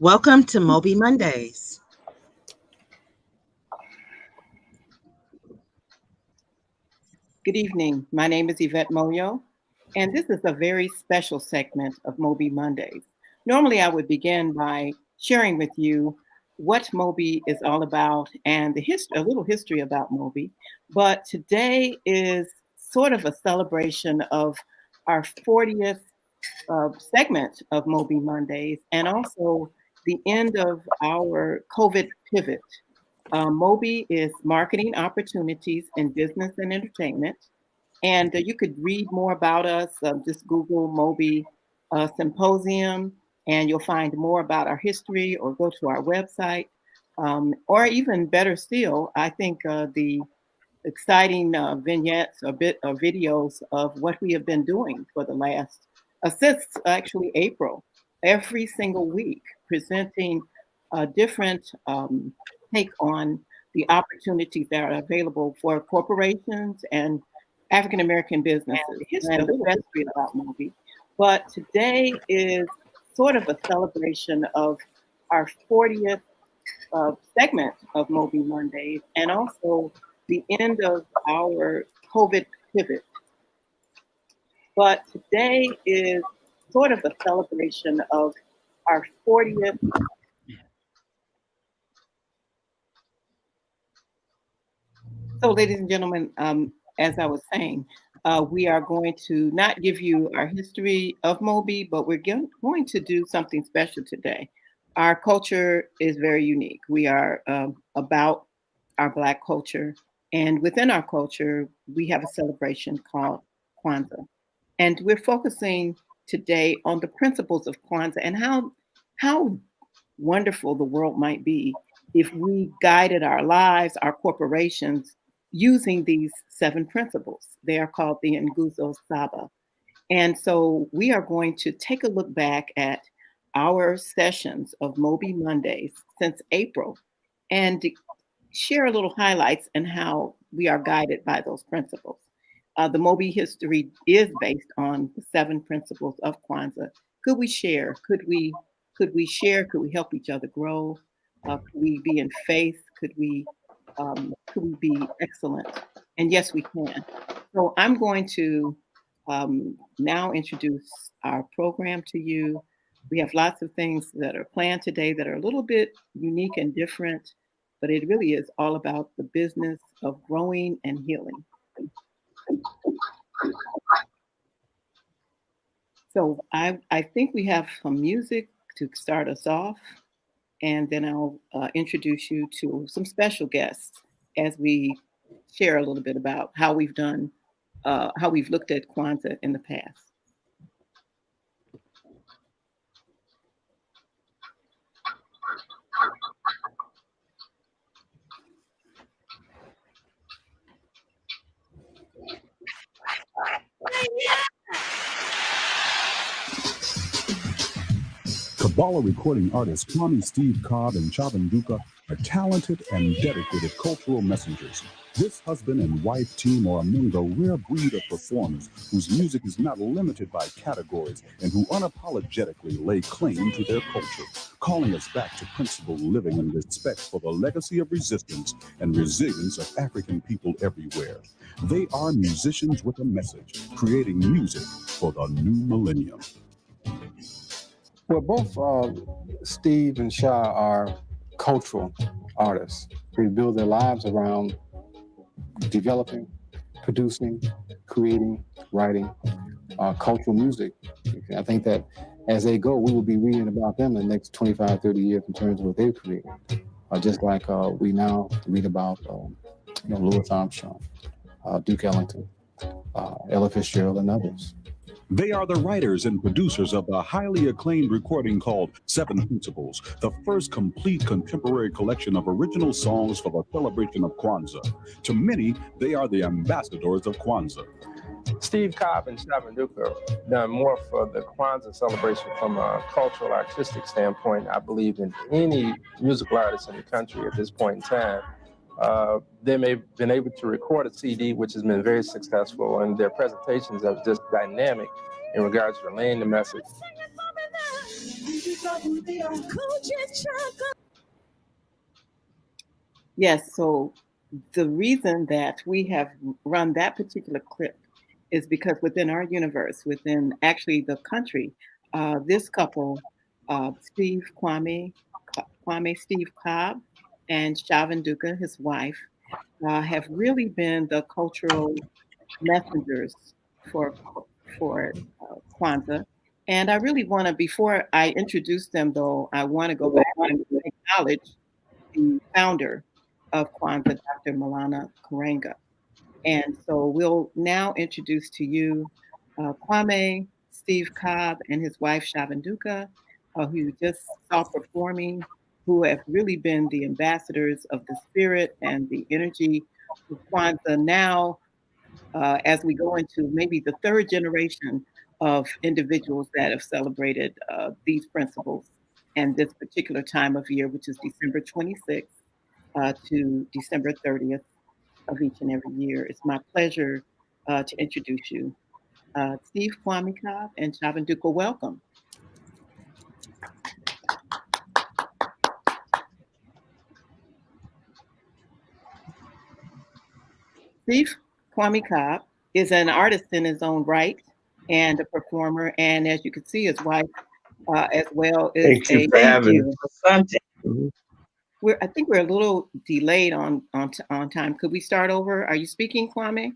Welcome to MOBE Mondays. Good evening. My name is Yvette Moyo, and this is a very special segment of MOBE Mondays. Normally, I would begin by sharing with you what MOBE is all about and a little history about MOBE. But today is sort of a celebration of our 40th segment of MOBE Mondays and also the end of our COVID pivot. MOBE is marketing opportunities in business and entertainment. And you could read more about us. Just Google MOBE Symposium, and you'll find more about our history, or go to our website. Or even better still, I think the exciting vignettes or videos of what we have been doing for the last, since actually April, every single week, presenting a different take on the opportunities that are available for corporations and African American businesses, and the history about MOBE. But today is sort of a celebration of our 40th segment of MOBE Mondays, and also the end of our COVID pivot. But today is sort of a celebration of our 40th. So, ladies and gentlemen, as I was saying, we are going to not give you our history of MOBE, but we're going to do something special today. Our culture is very unique. We are about our Black culture. And within our culture, we have a celebration called Kwanzaa. And we're focusing today on the principles of Kwanzaa and how wonderful the world might be if we guided our lives, our corporations, using these 7 principles. They are called the NGUZO SABA. And so we are going to take a look back at our sessions of MOBE Mondays since April and share a little highlights and how we are guided by those principles. The MOBE history is based on the 7 principles of Kwanzaa. Could we share? Could we share? Could we help each other grow? Could we be in faith? Could we be excellent? And yes, we can. So I'm going to now introduce our program to you. We have lots of things that are planned today that are a little bit unique and different, but it really is all about the business of growing and healing. So I think we have some music to start us off, and then I'll introduce you to some special guests as we share a little bit about how we've done, how we've looked at Kwanzaa in the past. Kabbalah recording artists Kwame Steve Cobb and Chabanduka are talented and dedicated cultural messengers. This husband and wife team are among the rare breed of performers whose music is not limited by categories and who unapologetically lay claim to their culture, calling us back to principled living and respect for the legacy of resistance and resilience of African people everywhere. They are musicians with a message, creating music for the new millennium. Well, both Steve and Shah are cultural artists. They build their lives around developing, producing, creating, writing cultural music. I think that as they go, we will be reading about them in the next 25, 30 years in terms of what they've created. Just like we now read about Louis Armstrong, Duke Ellington, Ella Fitzgerald, and others. They are the writers and producers of the highly acclaimed recording called 7 Principles, the first complete contemporary collection of original songs for the celebration of Kwanzaa. To many, they are the ambassadors of Kwanzaa. Steve Cobb and Chabanduka done more for the Kwanzaa celebration from a cultural, artistic standpoint, I believe, than any musical artist in the country at this point in time. They may have been able to record a CD, which has been very successful, and their presentations are just dynamic in regards to relaying the message. Yes, so the reason that we have run that particular clip is because within our universe, within actually the country, this couple, Kwame Steve Cobb, and Shavan Duka, his wife, have really been the cultural messengers for Kwanzaa. And I really want to, before I introduce them, though, I want to go back and acknowledge the founder of Kwanzaa, Dr. Malana Karenga. And so we'll now introduce to you Kwame, Steve Cobb, and his wife, Shavanduka, who you just saw performing, who have really been the ambassadors of the spirit and the energy of Kwanzaa now, as we go into maybe the third generation of individuals that have celebrated these principles and this particular time of year, which is December 26th to December 30th of each and every year. It's my pleasure to introduce you. Steve Kwame Cobb and Shavan Duka, welcome. Steve Kwame Cobb is an artist in his own right and a performer. And as you can see, his wife as well is Thank you for having me. I think we're a little delayed on time. Could we start over? Are you speaking, Kwame?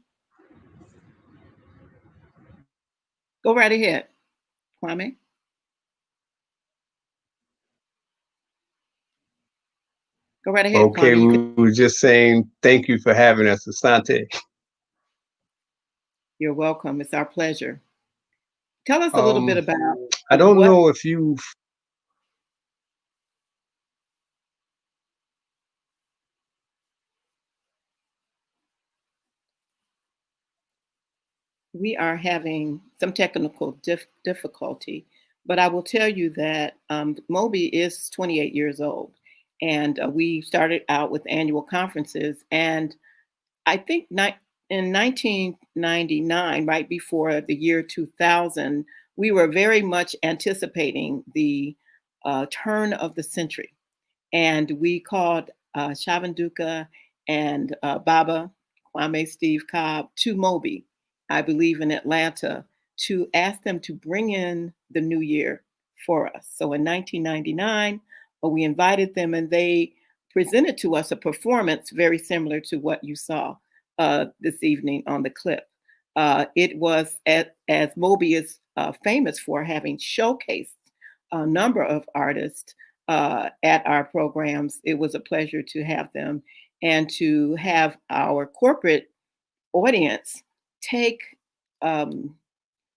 Go right ahead, Kwame. Go right ahead, okay, Kwame. We were just saying thank you for having us, Asante. You're welcome. It's our pleasure. Tell us a little bit about. I don't know if you've. We are having some technical difficulty, but I will tell you that MOBE is 28 years old, and we started out with annual conferences. And I think in 1999, right before the year 2000, we were very much anticipating the turn of the century. And we called Shavan Duka and Baba, Kwame Steve Cobb, to MOBE, I believe in Atlanta, to ask them to bring in the new year for us. So in 1999, we invited them and they presented to us a performance very similar to what you saw this evening on the clip. It was, as MOBE is famous for having showcased a number of artists at our programs. It was a pleasure to have them and to have our corporate audience take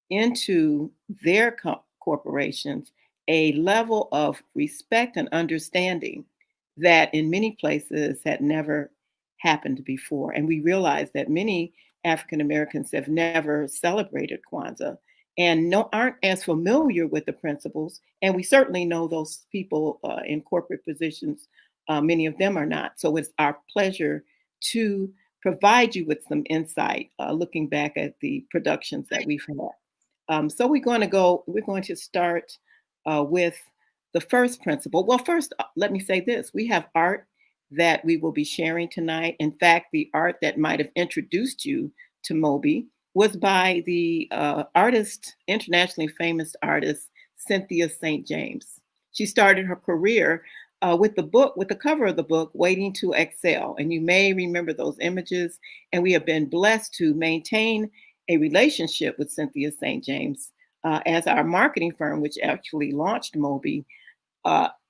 into their corporations a level of respect and understanding that in many places had never happened before. And we realized that many African Americans have never celebrated Kwanzaa and aren't as familiar with the principles. And we certainly know those people in corporate positions, many of them are not. So it's our pleasure to provide you with some insight looking back at the productions that we've had. So we're going to start with the first principle. Well, first, let me say this. We have art that we will be sharing tonight. In fact, the art that might have introduced you to MOBE was by the internationally famous artist, Synthia SAINT JAMES. She started her career with the cover of the book, Waiting to Excel. And you may remember those images. And we have been blessed to maintain a relationship with Synthia SAINT JAMES as our marketing firm, which actually launched MOBE,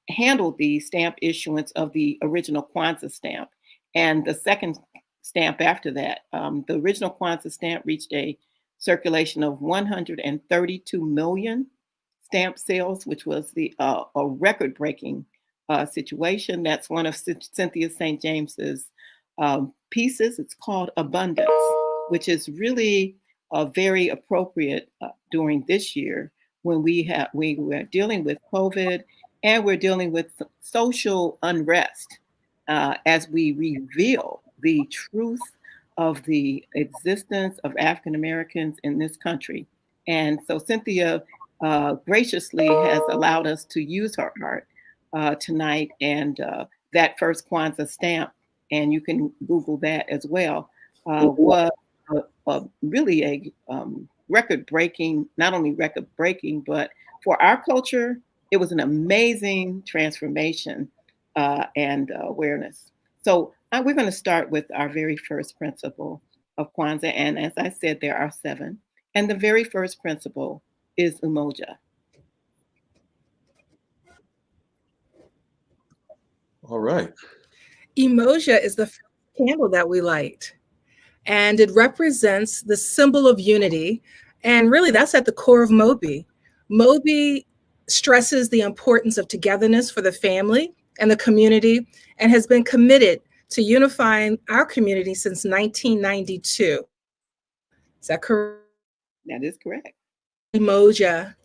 handled the stamp issuance of the original Kwanzaa stamp. And the second stamp after that, the original Kwanzaa stamp reached a circulation of 132 million stamp sales, which was a record-breaking situation. That's one of Synthia SAINT James's pieces. It's called Abundance, which is really very appropriate during this year when we were dealing with COVID and we're dealing with social unrest as we reveal the truth of the existence of African Americans in this country. And so Synthia graciously has allowed us to use her art tonight, and that first Kwanzaa stamp, and you can Google that as well, was really a record-breaking, not only record-breaking, but for our culture, it was an amazing transformation and awareness. So we're going to start with our very first principle of Kwanzaa, and as I said, there are 7. And the very first principle is umoja. All right. Umoja is the first candle that we light, and it represents the symbol of unity. And really, that's at the core of MOBE. MOBE stresses the importance of togetherness for the family and the community, and has been committed to unifying our community since 1992. Is that correct? That is correct. Umoja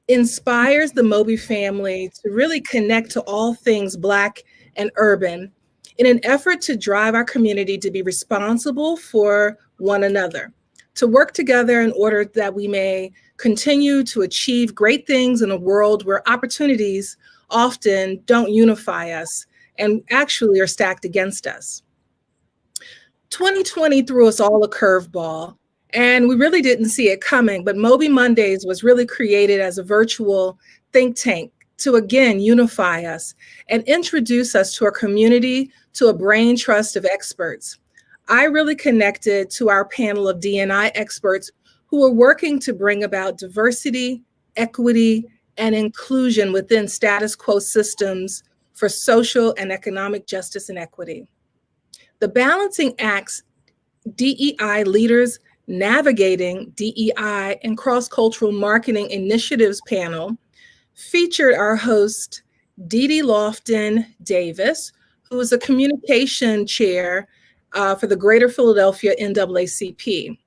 inspires the MOBE family to really connect to all things Black and urban in an effort to drive our community to be responsible for one another, to work together in order that we may continue to achieve great things in a world where opportunities often don't unify us and actually are stacked against us. 2020 threw us all a curveball, and we really didn't see it coming, but MOBE Mondays was really created as a virtual think tank to again unify us and introduce us to our community, to a brain trust of experts. I really connected to our panel of D&I experts who are working to bring about diversity, equity, and inclusion within status quo systems for social and economic justice and equity. The Balancing Acts DEI Leaders Navigating DEI and Cross-Cultural Marketing Initiatives panel featured our host, Dee Lofton Davis, who is a communication chair for the Greater Philadelphia NAACP.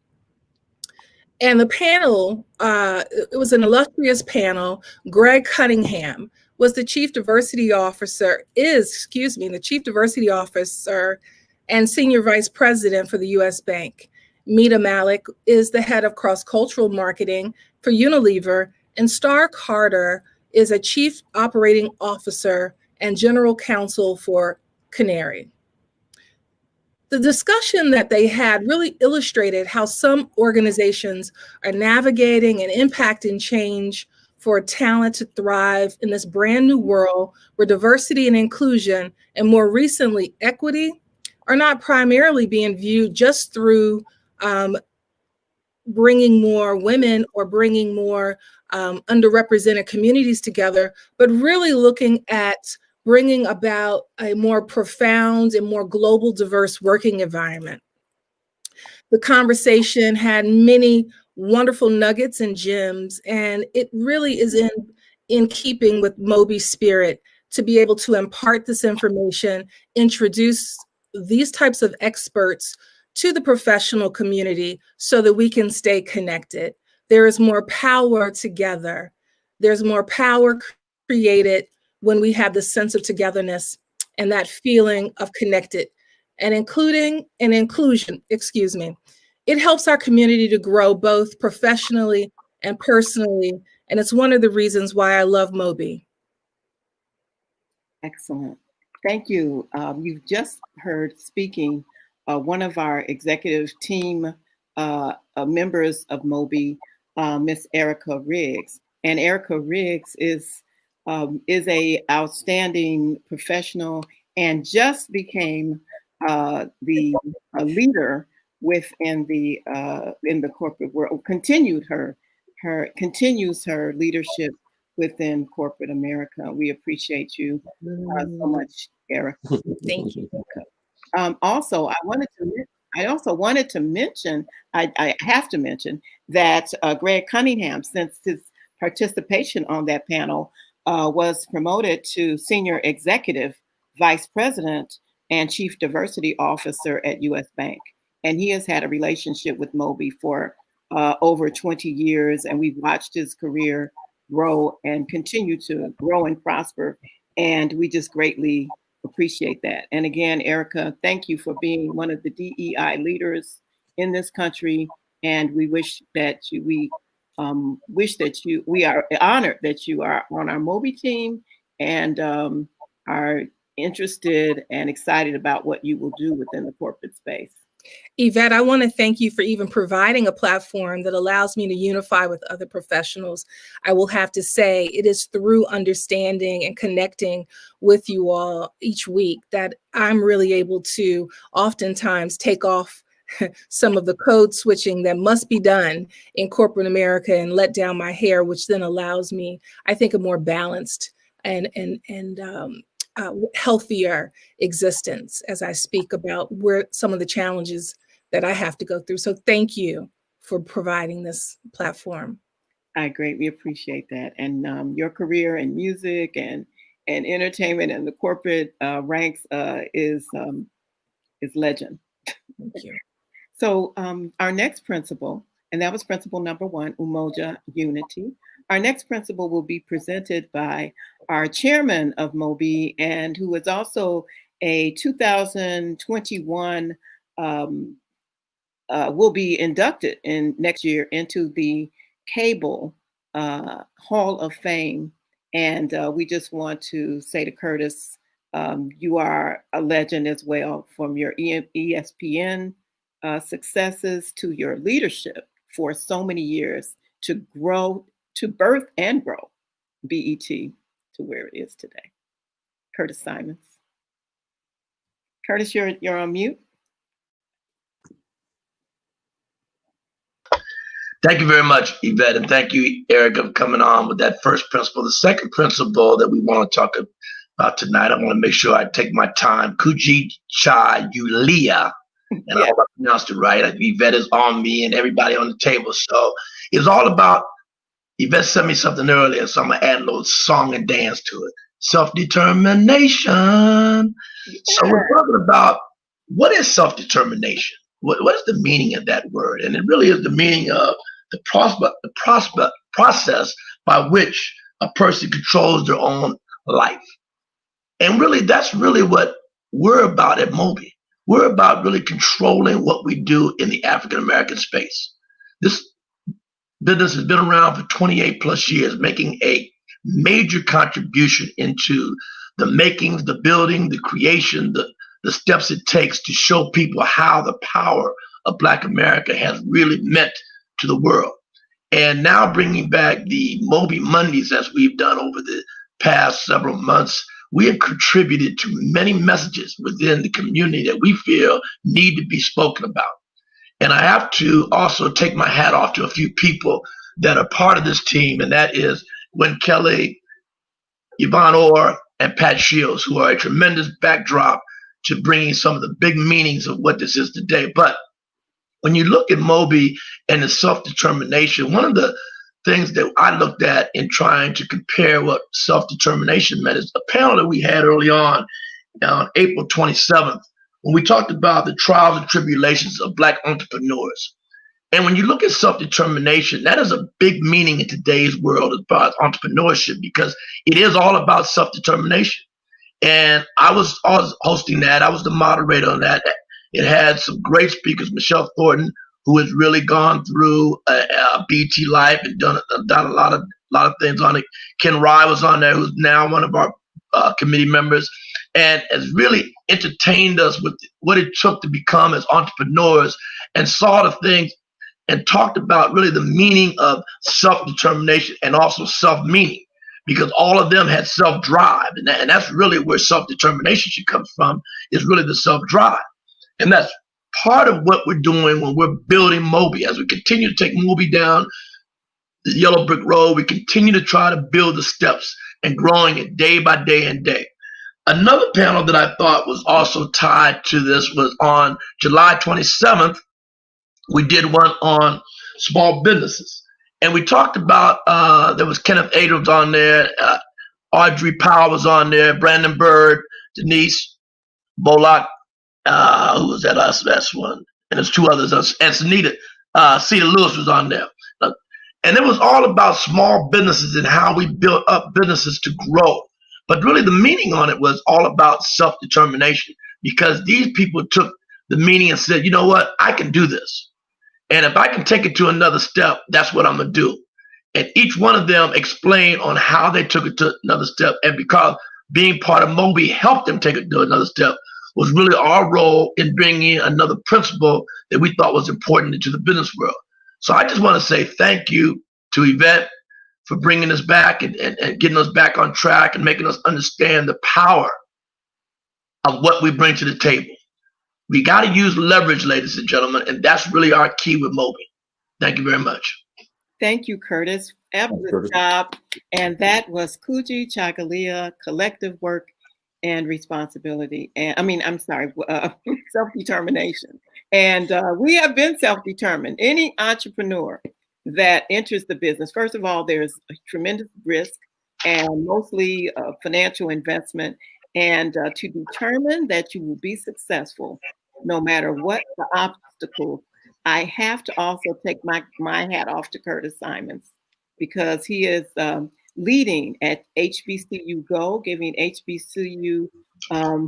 And the panel, it was an illustrious panel. Greg Cunningham was the Chief Diversity Officer, the Chief Diversity Officer and Senior Vice President for the U.S. Bank. Mita Malik is the head of cross-cultural marketing for Unilever, and Star Carter is a Chief Operating Officer and General Counsel for Canary. The discussion that they had really illustrated how some organizations are navigating and impacting change for talent to thrive in this brand new world where diversity and inclusion, and more recently, equity, are not primarily being viewed just through bringing more women or bringing more underrepresented communities together, but really looking at bringing about a more profound and more global diverse working environment. The conversation had many wonderful nuggets and gems, and it really is in keeping with MOBE's spirit to be able to impart this information, introduce these types of experts to the professional community so that we can stay connected. There is more power together. There's more power created when we have the sense of togetherness and that feeling of connected and inclusion. It helps our community to grow both professionally and personally. And it's one of the reasons why I love MOBE. Excellent. Thank you. You've just heard speaking one of our executive team members of MOBE, Miss Erica Riggs. And Erica Riggs is a outstanding professional and just became the leader within the corporate world. Continues her leadership within corporate America. We appreciate you so much, Erica. Thank you. Also, I wanted to mention, I have to mention that Greg Cunningham, since his participation on that panel, was promoted to Senior Executive Vice President and Chief Diversity Officer at U.S. Bank. And he has had a relationship with MOBE for over 20 years, and we've watched his career grow and continue to grow and prosper. And we just greatly appreciate that. And again, Erica, thank you for being one of the DEI leaders in this country. And we wish that we wish that we are honored that you are on our MOBE team and are interested and excited about what you will do within the corporate space. Yvette, I want to thank you for even providing a platform that allows me to unify with other professionals. I will have to say it is through understanding and connecting with you all each week that I'm really able to oftentimes take off some of the code switching that must be done in corporate America and let down my hair, which then allows me, I think, a more balanced and healthier existence as I speak about where some of the challenges that I have to go through. So thank you for providing this platform. I greatly appreciate that. And your career in music and entertainment and the corporate ranks is legend. Thank you. So our next principle, and that was principle number 1, Umoja, unity. Our next principle will be presented by our chairman of MOBE and who is also a 2021 will be inducted in next year into the Cable Hall of Fame. And we just want to say to Curtis, you are a legend as well, from your ESPN successes to your leadership for so many years to grow, to birth and grow BET to where it is today. Curtis Simons. Curtis, you're on mute. Thank you very much, Yvette, and thank you, Erica, for coming on with that first principle. The second principle that we want to talk about tonight, I want to make sure I take my time. Kuji Cha Yulia, and I hope I pronounced it right. Yvette is on me and everybody on the table. So it's all about, Yvette sent me something earlier, so I'm going to add a little song and dance to it. Self-determination. Yeah. So we're talking about, what is self-determination? What is the meaning of that word? And it really is the meaning of the process by which a person controls their own life. And really, that's really what we're about at MOBE. We're about really controlling what we do in the African-American space. This business has been around for 28 plus years, making a major contribution into the makings, the building, the creation, the steps it takes to show people how the power of Black America has really meant to the world. And now bringing back the MOBE Mondays, as we've done over the past several months, we have contributed to many messages within the community that we feel need to be spoken about. And I have to also take my hat off to a few people that are part of this team, and that is Gwen Kelly, Yvonne Orr, and Pat Shields, who are a tremendous backdrop to bringing some of the big meanings of what this is today. But when you look at MOBE and the self-determination, one of the things that I looked at in trying to compare what self-determination meant is a panel that we had early on April 27th, when we talked about the trials and tribulations of Black entrepreneurs. And when you look at self-determination, that is a big meaning in today's world about entrepreneurship, because it is all about self-determination. And I was hosting that. I was the moderator on that. It had some great speakers, Michelle Thornton, who has really gone through BT Life and done a lot of things on it. Ken Rye was on there, who's now one of our committee members, and has really entertained us with what it took to become as entrepreneurs, and saw the things and talked about really the meaning of self-determination and also self-meaning, because all of them had self-drive, and that's really where self-determination should come from, is really the self-drive. And that's part of what we're doing when we're building MOBE. As we continue to take MOBE down the yellow brick road, we continue to try to build the steps and growing it day by day and day. Another panel that I thought was also tied to this was on July 27th. We did one on small businesses. And we talked about, there was Kenneth Adams on there, Audrey Powell was on there, Brandon Bird, Denise Bollock, who was at us, that's one, and there's two others, and Cedar Lewis was on there. And it was all about small businesses and how we built up businesses to grow. But really the meaning on it was all about self-determination, because these people took the meaning and said, you know what, I can do this. And if I can take it to another step, that's what I'm going to do. And each one of them explained on how they took it to another step. And because being part of MOBE helped them take it to another step was really our role in bringing in another principle that we thought was important into the business world. So I just want to say thank you to Yvette for bringing us back and getting us back on track and making us understand the power of what we bring to the table. We got to use leverage, ladies and gentlemen, and that's really our key with MOBE. Thank you very much. Thank you, Curtis. Fabulous job. And that was Kuji Chagalia, Collective Work and Responsibility. And Self-Determination. And we have been self-determined. Any entrepreneur that enters the business, first of all, there's a tremendous risk and mostly financial investment. And to determine that you will be successful, no matter what the obstacle, I have to also take my hat off to Curtis Simons, because he is leading at HBCU Go, giving HBCU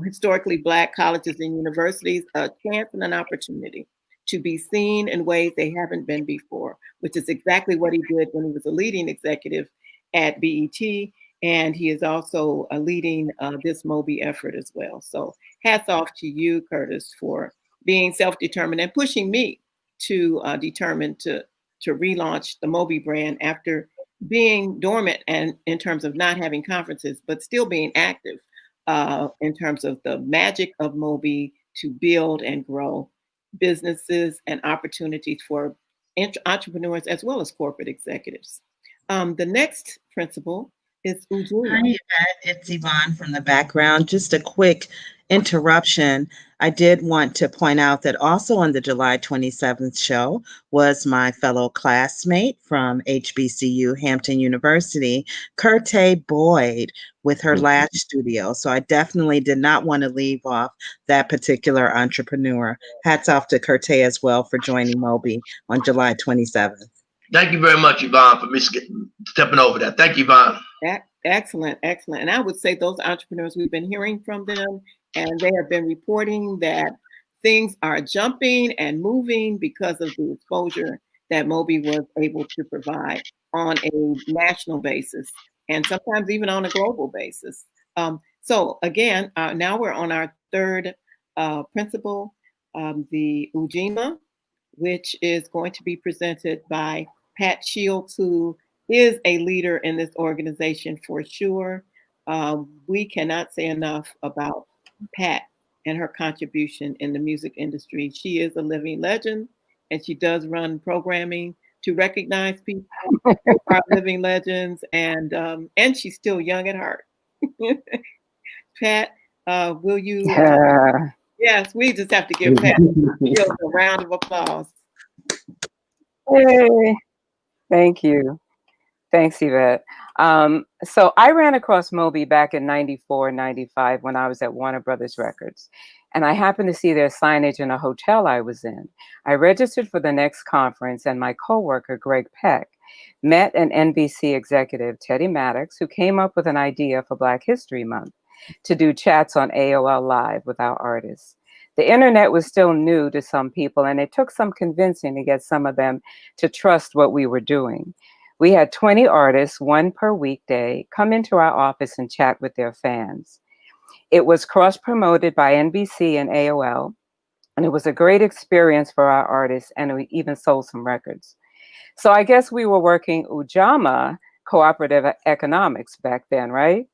historically Black colleges and universities a chance and an opportunity to be seen in ways they haven't been before, which is exactly what he did when he was a leading executive at BET. And he is also leading this MOBE effort as well. So hats off to you, Curtis, for being self-determined and pushing me to determine to relaunch the MOBE brand after being dormant and in terms of not having conferences, but still being active in terms of the magic of MOBE to build and grow businesses and opportunities for entrepreneurs as well as corporate executives. The next principle is Ujima. Hi, Yvette. It's Yvonne from the background. Just a quick interruption. I did want to point out that also on the July 27th show was my fellow classmate from HBCU Hampton University, Curte Boyd, with her Latch Studio. So I definitely did not want to leave off that particular entrepreneur. Hats off to Curte as well for joining MOBE on July 27th. Thank you very much, Yvonne, for me stepping over that. Thank you, Yvonne. Excellent, excellent. And I would say those entrepreneurs, we've been hearing from them, and they have been reporting that things are jumping and moving because of the exposure that MOBE was able to provide on a national basis and sometimes even on a global basis. So again, now we're on our third principle, the Ujima, which is going to be presented by Pat Shields, who is a leader in this organization for sure. We cannot say enough about Pat and her contribution in the music industry. She is a living legend, and she does run programming to recognize people who are living legends, and she's still young at heart. Pat, will you? Yes, we just have to give Pat a round of applause. Hey, thank you. Thanks, Yvette. So I ran across MOBE back in 94, 95 when I was at Warner Brothers Records. And I happened to see their signage in a hotel I was in. I registered for the next conference, and my coworker, Greg Peck, met an NBC executive, Teddy Maddox, who came up with an idea for Black History Month to do chats on AOL Live with our artists. The internet was still new to some people, and it took some convincing to get some of them to trust what we were doing. We had 20 artists, one per weekday, come into our office and chat with their fans. It was cross-promoted by NBC and AOL, and it was a great experience for our artists, and we even sold some records. So I guess we were working Ujamaa cooperative economics back then, right?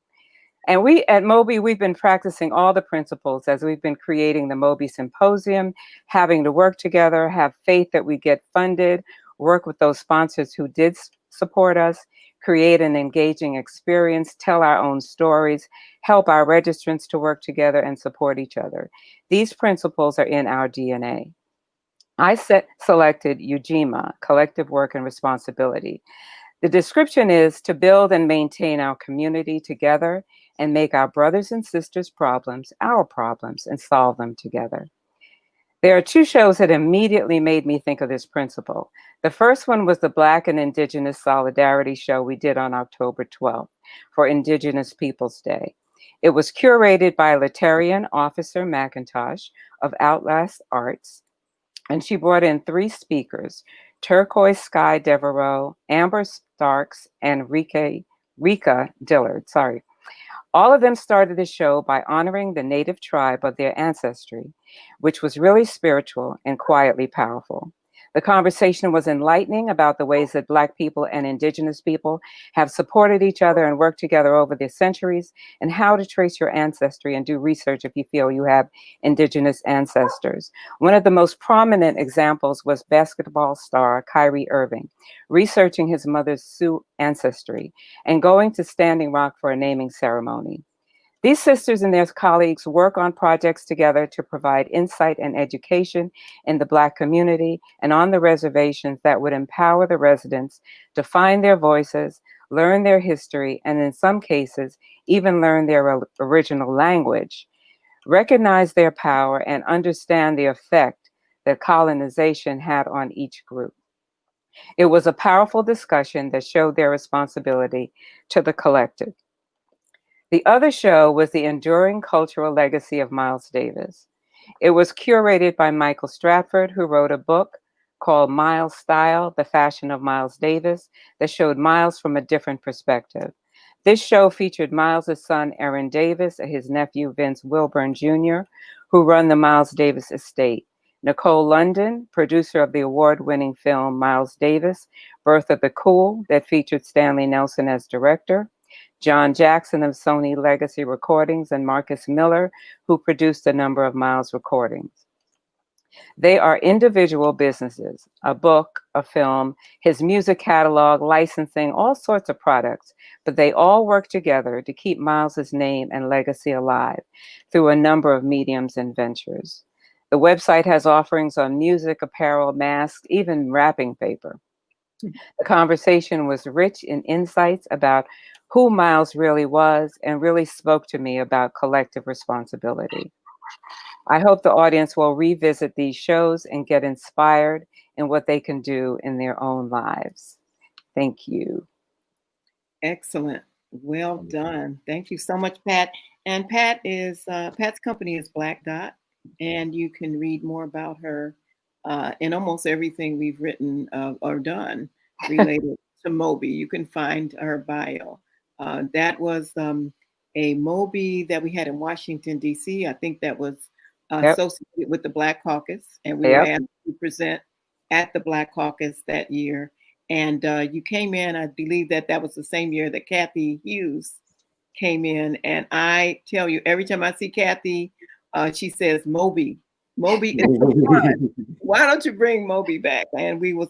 And we at MOBE, we've been practicing all the principles as we've been creating the MOBE Symposium, having to work together, have faith that we get funded, work with those sponsors who did support us, create an engaging experience, tell our own stories, help our registrants to work together and support each other. These principles are in our DNA. I selected Ujima, Collective Work and Responsibility. The description is to build and maintain our community together and make our brothers and sisters' problems our problems and solve them together. There are two shows that immediately made me think of this principle. The first one was the Black and Indigenous Solidarity show we did on October 12th for Indigenous Peoples Day. It was curated by Letarian Officer McIntosh of Outlast Arts, And she brought in 3 speakers, Turquoise Sky Devereaux, Amber Starks, and Rika Dillard. Sorry. All of them started the show by honoring the native tribe of their ancestry, which was really spiritual and quietly powerful. The conversation was enlightening about the ways that Black people and Indigenous people have supported each other and worked together over the centuries, and how to trace your ancestry and do research if you feel you have Indigenous ancestors. One of the most prominent examples was basketball star Kyrie Irving, researching his mother's Sioux ancestry and going to Standing Rock for a naming ceremony. These sisters and their colleagues work on projects together to provide insight and education in the Black community and on the reservations that would empower the residents to find their voices, learn their history, and in some cases, even learn their original language, recognize their power, and understand the effect that colonization had on each group. It was a powerful discussion that showed their responsibility to the collective. The other show was the enduring cultural legacy of Miles Davis. It was curated by Michael Stratford, who wrote a book called Miles Style, The Fashion of Miles Davis, that showed Miles from a different perspective. This show featured Miles' son, Aaron Davis, and his nephew, Vince Wilburn Jr., who run the Miles Davis estate. Nicole London, producer of the award-winning film Miles Davis, Birth of the Cool, that featured Stanley Nelson as director. John Jackson of Sony Legacy Recordings, and Marcus Miller, who produced a number of Miles recordings. They are individual businesses, a book, a film, his music catalog, licensing, all sorts of products, but they all work together to keep Miles's name and legacy alive through a number of mediums and ventures. The website has offerings on music, apparel, masks, even wrapping paper. The conversation was rich in insights about who Miles really was and really spoke to me about collective responsibility. I hope the audience will revisit these shows and get inspired in what they can do in their own lives. Thank you. Excellent. Well done. Thank you so much, Pat. And Pat's company is Black Dot, and you can read more about her in almost everything we've written or done related to MOBE. You can find her bio. That was a MOBE that we had in Washington, D.C. I think that was associated with the Black Caucus, and we were asked to present at the Black Caucus that year. And you came in, I believe that was the same year that Kathy Hughes came in. And I tell you, every time I see Kathy, she says, MOBE. MOBE is the one. Why don't you bring MOBE back? And we will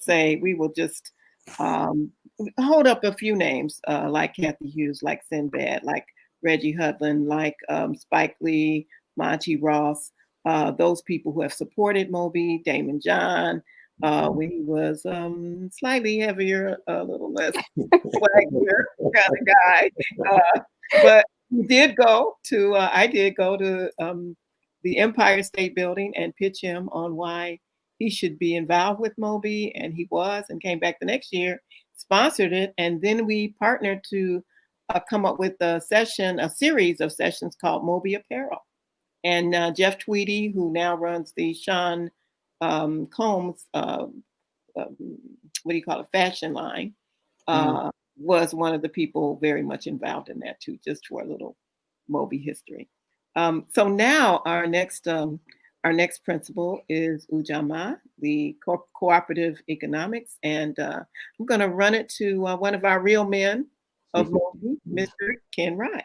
just hold up a few names like Kathy Hughes, like Sinbad, like Reggie Hudlin, like Spike Lee, Monty Ross, those people who have supported MOBE, Damon John, when he was slightly heavier, a little less swaggier kind of guy. But we did go to, I did go to the Empire State Building and pitch him on why he should be involved with MOBE, and he was, and came back the next year, sponsored it, and then we partnered to come up with a series of sessions called MOBE Apparel. And Jeff Tweedy, who now runs the Sean Combs, fashion line, was one of the people very much involved in that too, just for a little MOBE history. So now our next principle is Ujamaa, the cooperative economics, and I'm going to run it to one of our real men of MOBE, Mr. Ken Rye.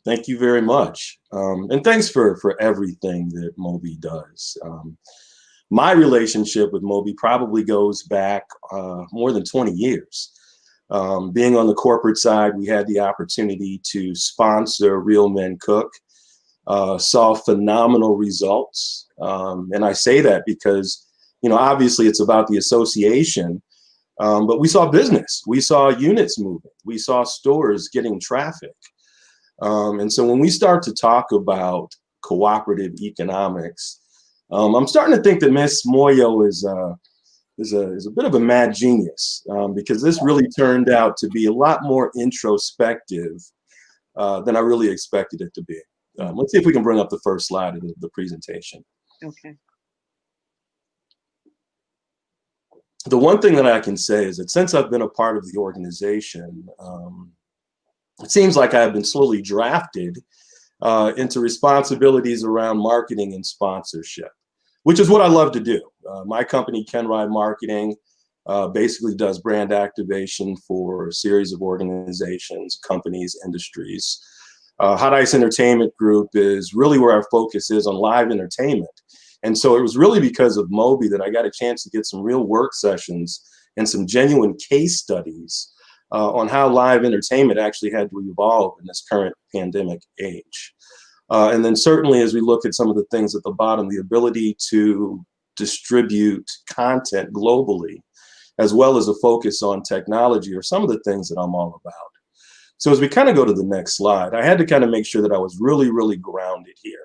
Thank you very much. And thanks for everything that MOBE does. My relationship with MOBE probably goes back more than 20 years. Being on the corporate side, we had the opportunity to sponsor Real Men Cook, saw phenomenal results. And I say that because, obviously it's about the association, but we saw business, we saw units moving, we saw stores getting traffic. And so when we start to talk about cooperative economics, I'm starting to think that Miss Moyo is a bit of a mad genius, because this really turned out to be a lot more introspective than I really expected it to be. Let's see if we can bring up the first slide of the presentation. Okay. the one thing that I can say is that since I've been a part of the organization, it seems like I've been slowly drafted into responsibilities around marketing and sponsorship, which is what I love to do. My company, Ken Ride Marketing, basically does brand activation for a series of organizations, companies, industries. Hot Ice Entertainment Group is really where our focus is on live entertainment. And so it was really because of MOBE that I got a chance to get some real work sessions and some genuine case studies on how live entertainment actually had to evolve in this current pandemic age. And then certainly as we look at some of the things at the bottom, the ability to distribute content globally, as well as a focus on technology, are some of the things that I'm all about. So as we kind of go to the next slide, I had to kind of make sure that I was really, really grounded here.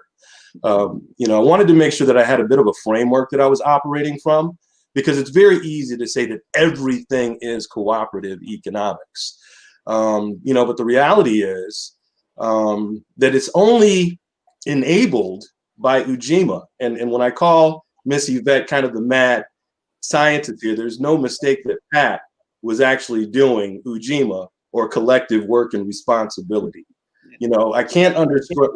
You know, I wanted to make sure that I had a bit of a framework that I was operating from, because it's very easy to say that everything is cooperative economics. You know, but the reality is that it's only enabled by Ujima. And when I call Miss Yvette kind of the mad scientist here, there's no mistake that Pat was actually doing Ujima, or collective work and responsibility. You know, I can't underscore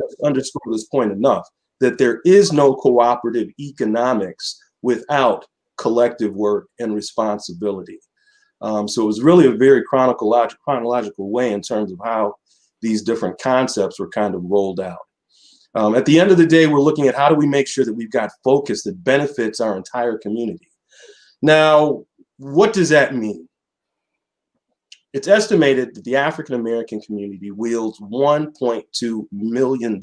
this point enough, that there is no cooperative economics without collective work and responsibility. So it was really a very chronological way in terms of how these different concepts were kind of rolled out. At the end of the day, we're looking at how do we make sure that we've got focus that benefits our entire community. Now, what does that mean? It's estimated that the African American community wields $1.2 million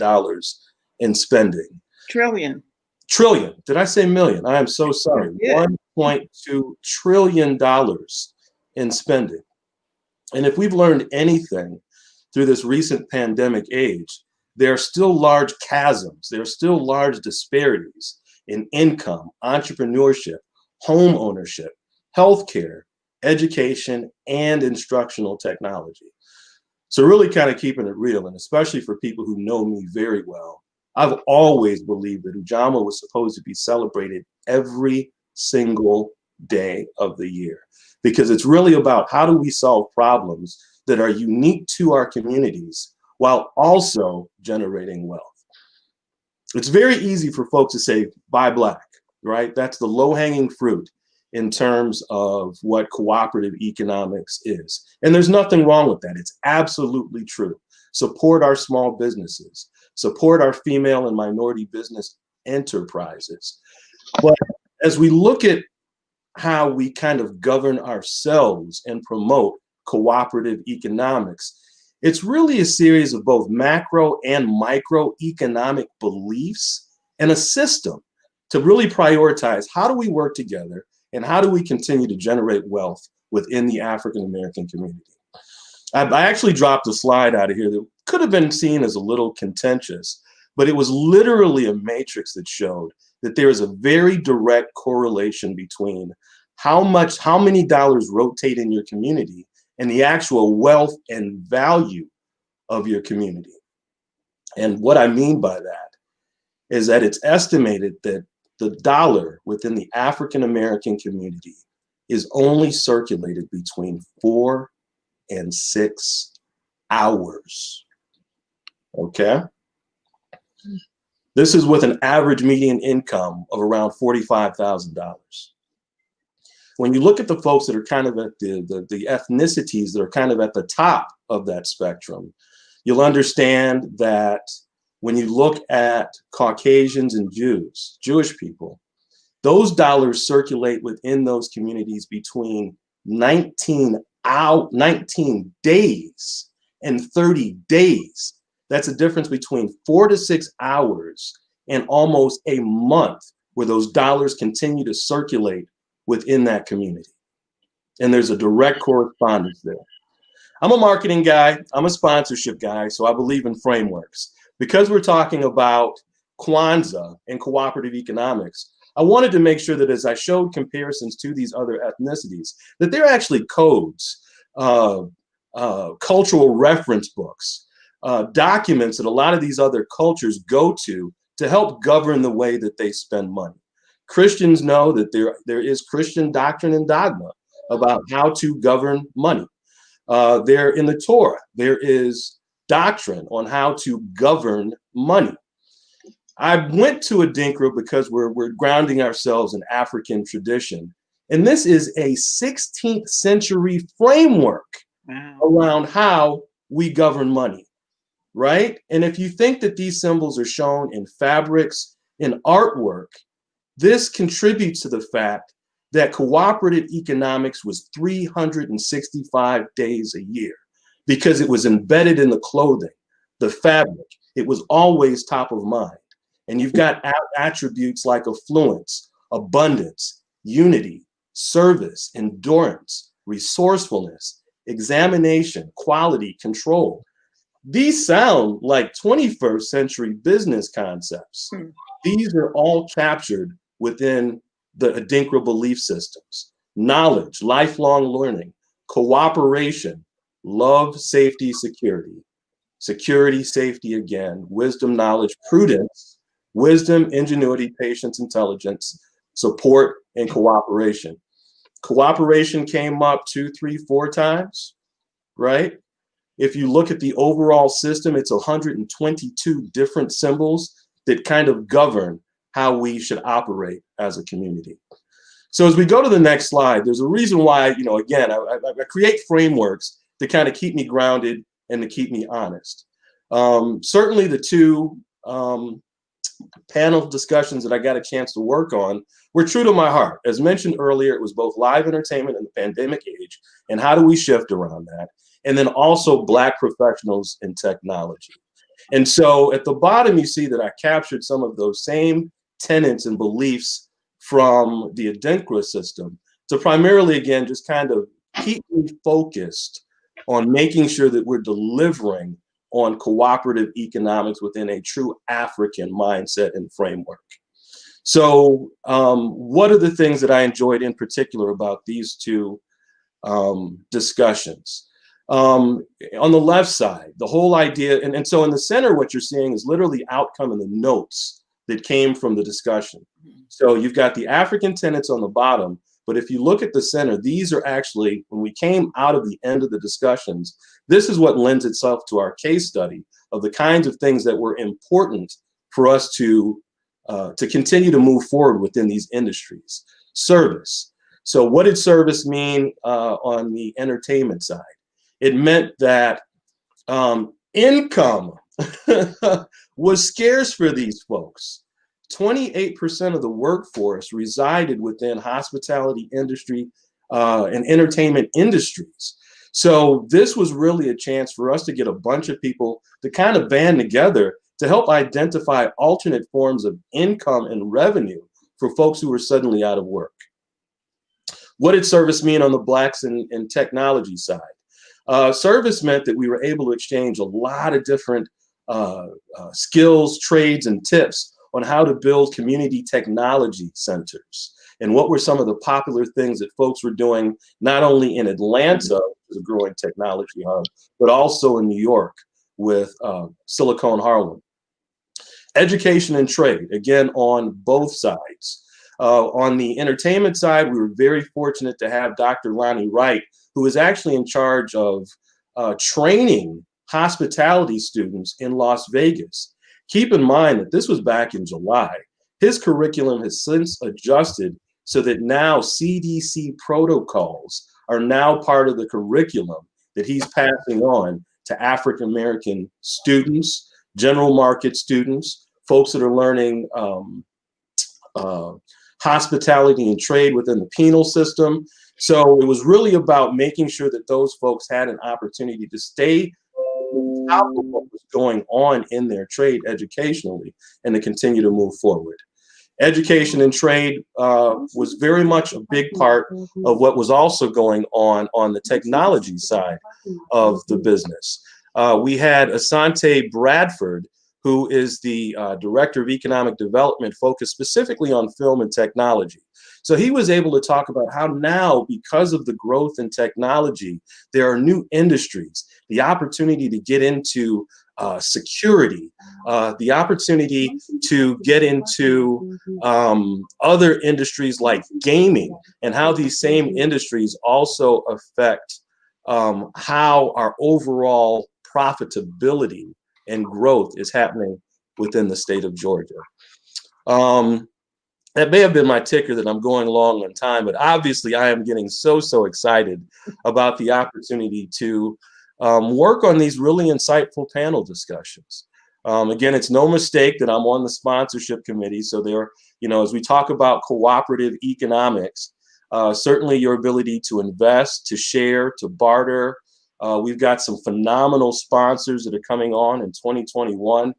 in spending. Trillion. Trillion. Did I say million? I am so sorry. Yeah. $1.2 trillion in spending. And if we've learned anything through this recent pandemic age, there are still large chasms. There are still large disparities in income, entrepreneurship, home ownership, healthcare, education, and instructional technology. So really kind of keeping it real, and especially for people who know me very well, I've always believed that Ujamaa was supposed to be celebrated every single day of the year, because it's really about how do we solve problems that are unique to our communities while also generating wealth. It's very easy for folks to say, buy black, right? That's the low-hanging fruit in terms of what cooperative economics is. And there's nothing wrong with that. It's absolutely true. Support our small businesses, support our female and minority business enterprises. But as we look at how we kind of govern ourselves and promote cooperative economics, it's really a series of both macro and microeconomic beliefs and a system to really prioritize how do we work together and how do we continue to generate wealth within the African American community. I actually dropped a slide out of here that could have been seen as a little contentious, but it was literally a matrix that showed that there is a very direct correlation between how many dollars rotate in your community and the actual wealth and value of your community. And what I mean by that is that it's estimated that the dollar within the African American community is only circulated between 4 and 6 hours. Okay? This is with an average median income of around $45,000. When you look at the folks that are kind of at the ethnicities that are kind of at the top of that spectrum, you'll understand that when you look at Caucasians and Jews, Jewish people, those dollars circulate within those communities between 19 days and 30 days. That's a difference between 4 to 6 hours and almost a month where those dollars continue to circulate within that community. And there's a direct correspondence there. I'm a marketing guy, I'm a sponsorship guy, so I believe in frameworks. Because we're talking about Kwanzaa and cooperative economics, I wanted to make sure that as I showed comparisons to these other ethnicities, that they're actually codes, cultural reference books, documents that a lot of these other cultures go to help govern the way that they spend money. Christians know that there is Christian doctrine and dogma about how to govern money. There in the Torah, there is doctrine on how to govern money. I went to Adinkra because we're grounding ourselves in African tradition. And this is a 16th century framework around how we govern money, right? And if you think that these symbols are shown in fabrics, in artwork, this contributes to the fact that cooperative economics was 365 days a year because it was embedded in the clothing, the fabric. It was always top of mind. And you've got attributes like affluence, abundance, unity, service, endurance, resourcefulness, examination, quality, control. These sound like 21st century business concepts. These are all captured within the Adinkra belief systems: knowledge, lifelong learning, cooperation, love, safety, security, security, safety again, wisdom, knowledge, prudence, wisdom, ingenuity, patience, intelligence, support, and cooperation. Cooperation came up 2, 3, 4 times, right? If you look at the overall system, it's 122 different symbols that kind of govern how we should operate as a community. So as we go to the next slide, there's a reason why, again, I create frameworks to kind of keep me grounded and to keep me honest. Certainly the two panel discussions that I got a chance to work on were true to my heart. As mentioned earlier, it was both live entertainment in the pandemic age, and how do we shift around that? And then also Black professionals in technology. And so at the bottom, you see that I captured some of those same tenets and beliefs from the Adinkra system to primarily, again, just kind of keep me focused on making sure that we're delivering on cooperative economics within a true African mindset and framework. So what are the things that I enjoyed in particular about these two discussions? On the left side, the whole idea, and so in the center, what you're seeing is literally outcome in the notes that came from the discussion. So you've got the African tenets on the bottom, but if you look at the center, these are actually, when we came out of the end of the discussions, this is what lends itself to our case study of the kinds of things that were important for us to continue to move forward within these industries. Service. So what did service mean on the entertainment side? It meant that income was scarce for these folks. 28% of the workforce resided within hospitality industry and entertainment industries. So this was really a chance for us to get a bunch of people to kind of band together to help identify alternate forms of income and revenue for folks who were suddenly out of work. What did service mean on the Blacks and technology side? Service meant that we were able to exchange a lot of different skills, trades, and tips on how to build community technology centers. And what were some of the popular things that folks were doing, not only in Atlanta, which is a growing technology hub, but also in New York with Silicon Harlem. Education and trade, again, on both sides. On the entertainment side, we were very fortunate to have Dr. Lonnie Wright, who is actually in charge of training hospitality students in Las Vegas. Keep in mind that this was back in July. His curriculum has since adjusted so that now CDC protocols are now part of the curriculum that he's passing on to African-American students, general market students, folks that are learning hospitality and trade within the penal system. So it was really about making sure that those folks had an opportunity to stay on top of what was going on in their trade educationally and to continue to move forward. Education and trade was very much a big part of what was also going on the technology side of the business. We had Asante Bradford, who is the Director of Economic Development focused specifically on film and technology. So he was able to talk about how now, because of the growth in technology, there are new industries, the opportunity to get into security, the opportunity to get into other industries like gaming, and how these same industries also affect how our overall profitability and growth is happening within the state of Georgia. That may have been my ticker that I'm going long on time, but obviously I am getting so excited about the opportunity to work on these really insightful panel discussions. Again, it's no mistake that I'm on the sponsorship committee. So there, as we talk about cooperative economics, certainly your ability to invest, to share, to barter. We've got some phenomenal sponsors that are coming on in 2021.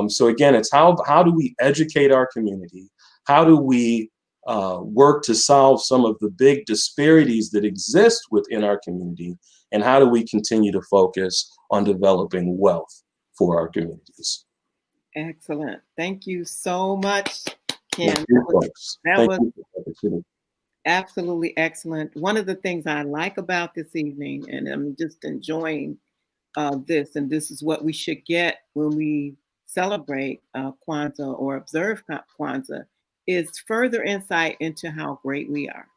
So again, it's how do we educate our community? How do we work to solve some of the big disparities that exist within our community? And how do we continue to focus on developing wealth for our communities? Excellent. Thank you so much, Ken. Thank you, folks. That was absolutely excellent. One of the things I like about this evening, and I'm just enjoying this, and this is what we should get when we celebrate Kwanzaa or observe Kwanzaa, is further insight into how great we are,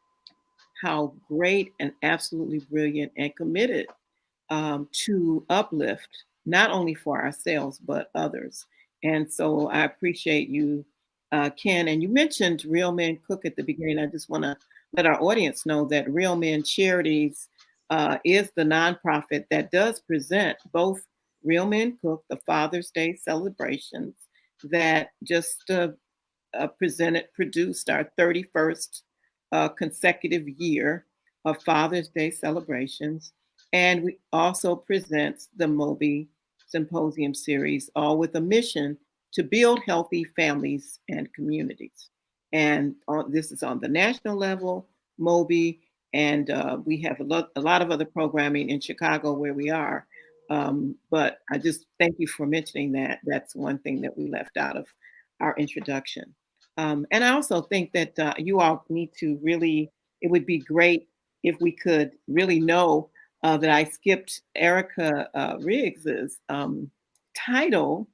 how great and absolutely brilliant and committed to uplift, not only for ourselves, but others. And so I appreciate you, Ken. And you mentioned Real Men Cook at the beginning. I just want to let our audience know that Real Men Charities is the nonprofit that does present both Real Men Cook, the Father's Day celebrations that just produced our 31st consecutive year of Father's Day celebrations. And we also presents the MOBE Symposium series, all with a mission to build healthy families and communities. And this is on the national level, MOBE, and we have a lot of other programming in Chicago where we are. But I just thank you for mentioning that. That's one thing that we left out of our introduction. And I also think that you all need to really, it would be great if we could really know that I skipped Erica Riggs's title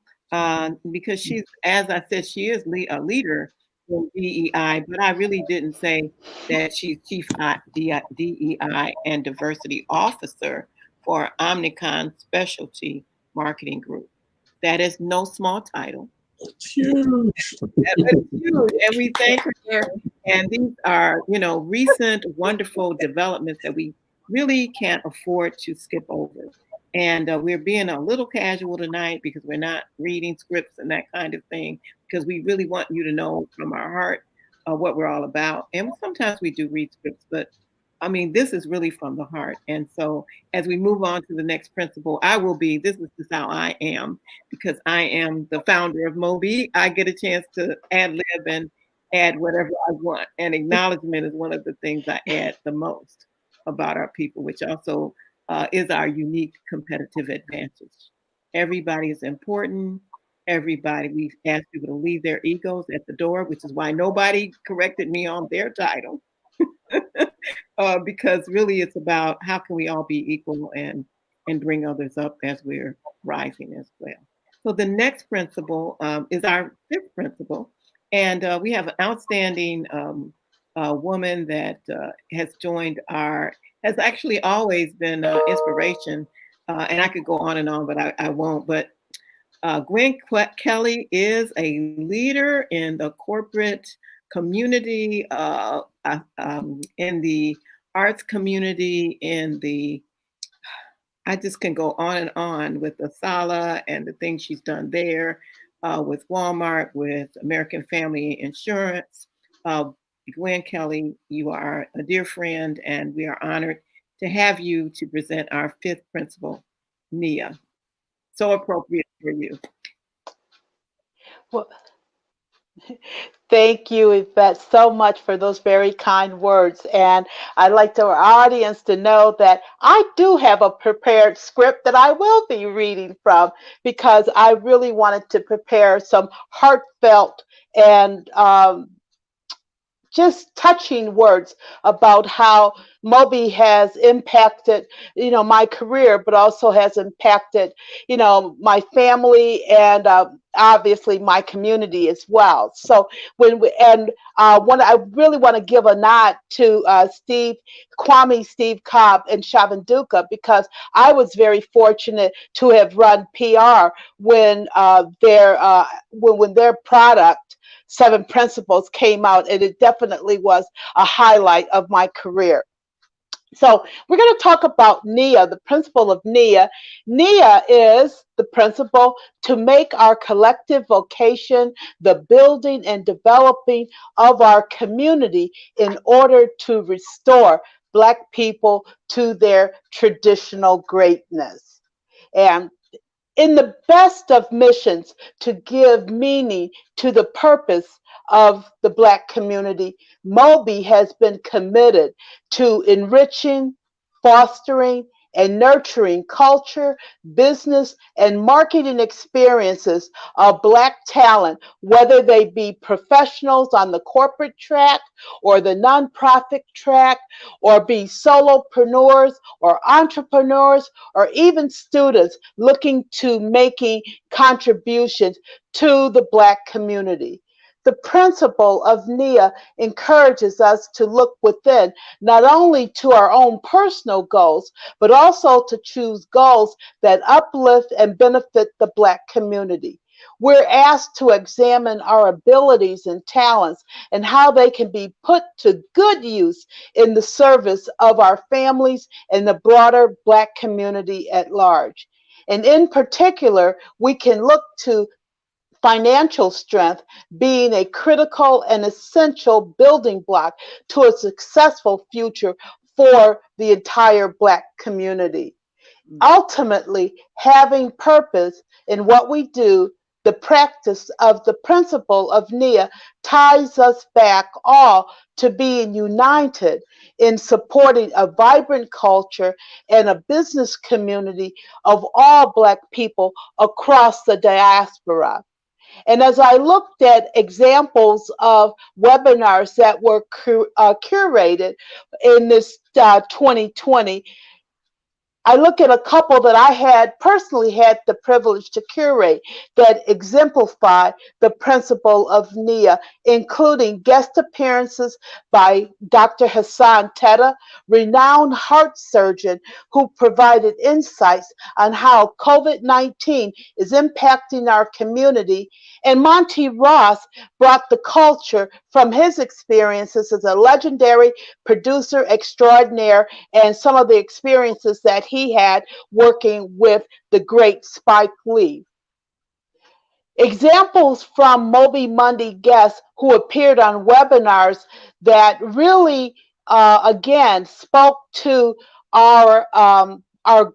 because she's, as I said, she is a leader in DEI, but I really didn't say that she's Chief DEI and Diversity Officer for Omnicon Specialty Marketing Group. That is no small title. It's huge. It's huge. And we thank her. And these are, recent wonderful developments that we really can't afford to skip over. And we're being a little casual tonight because we're not reading scripts and that kind of thing, because we really want you to know from our heart what we're all about. And sometimes we do read scripts, but I mean, this is really from the heart. And so as we move on to the next principle, this is just how I am, because I am the founder of MOBE. I get a chance to ad lib and add whatever I want. And acknowledgement is one of the things I add the most about our people, which also is our unique competitive advantage. Everybody is important. Everybody, we've asked people to leave their egos at the door, which is why nobody corrected me on their title. Because really it's about how can we all be equal and bring others up as we're rising as well. So the next principle is our fifth principle. And we have an outstanding woman that has actually always been inspiration. And I could go on and on, but I won't. But Gwen Kelly is a leader in the corporate community, in the arts community, I just can go on with the SABA and the things she's done there, with Walmart, with American Family Insurance. Gwen Kelly, you are a dear friend, and we are honored to have you to present our fifth principle, Nia. So appropriate for you. Well, thank you, Yvette, so much for those very kind words. And I'd like our audience to know that I do have a prepared script that I will be reading from, because I really wanted to prepare some heartfelt and just touching words about how MOBE has impacted, my career, but also has impacted, my family and obviously my community as well. So I really want to give a nod to Steve Cobb and Shavanduka, because I was very fortunate to have run PR when their product 7 Principles came out, and it definitely was a highlight of my career. So we're going to talk about NIA, the principle of NIA. NIA is the principle to make our collective vocation the building and developing of our community in order to restore Black people to their traditional greatness. And in the best of missions to give meaning to the purpose of the Black community, MOBE has been committed to enriching, fostering, and nurturing culture, business, and marketing experiences of Black talent, whether they be professionals on the corporate track or the nonprofit track, or be solopreneurs or entrepreneurs, or even students looking to making contributions to the Black community. The principle of NIA encourages us to look within, not only to our own personal goals, but also to choose goals that uplift and benefit the Black community. We're asked to examine our abilities and talents and how they can be put to good use in the service of our families and the broader Black community at large. And in particular, we can look to financial strength being a critical and essential building block to a successful future for the entire Black community. Ultimately, having purpose in what we do, the practice of the principle of NIA ties us back all to being united in supporting a vibrant culture and a business community of all Black people across the diaspora. And as I looked at examples of webinars that were curated in this 2020, I look at a couple that I had personally had the privilege to curate that exemplify the principle of NIA, including guest appearances by Dr. Hassan Teta, renowned heart surgeon who provided insights on how COVID-19 is impacting our community, and Monty Ross brought the culture from his experiences as a legendary producer extraordinaire and some of the experiences that he had working with the great Spike Lee. Examples from MOBE Monday guests who appeared on webinars that really, again, spoke to our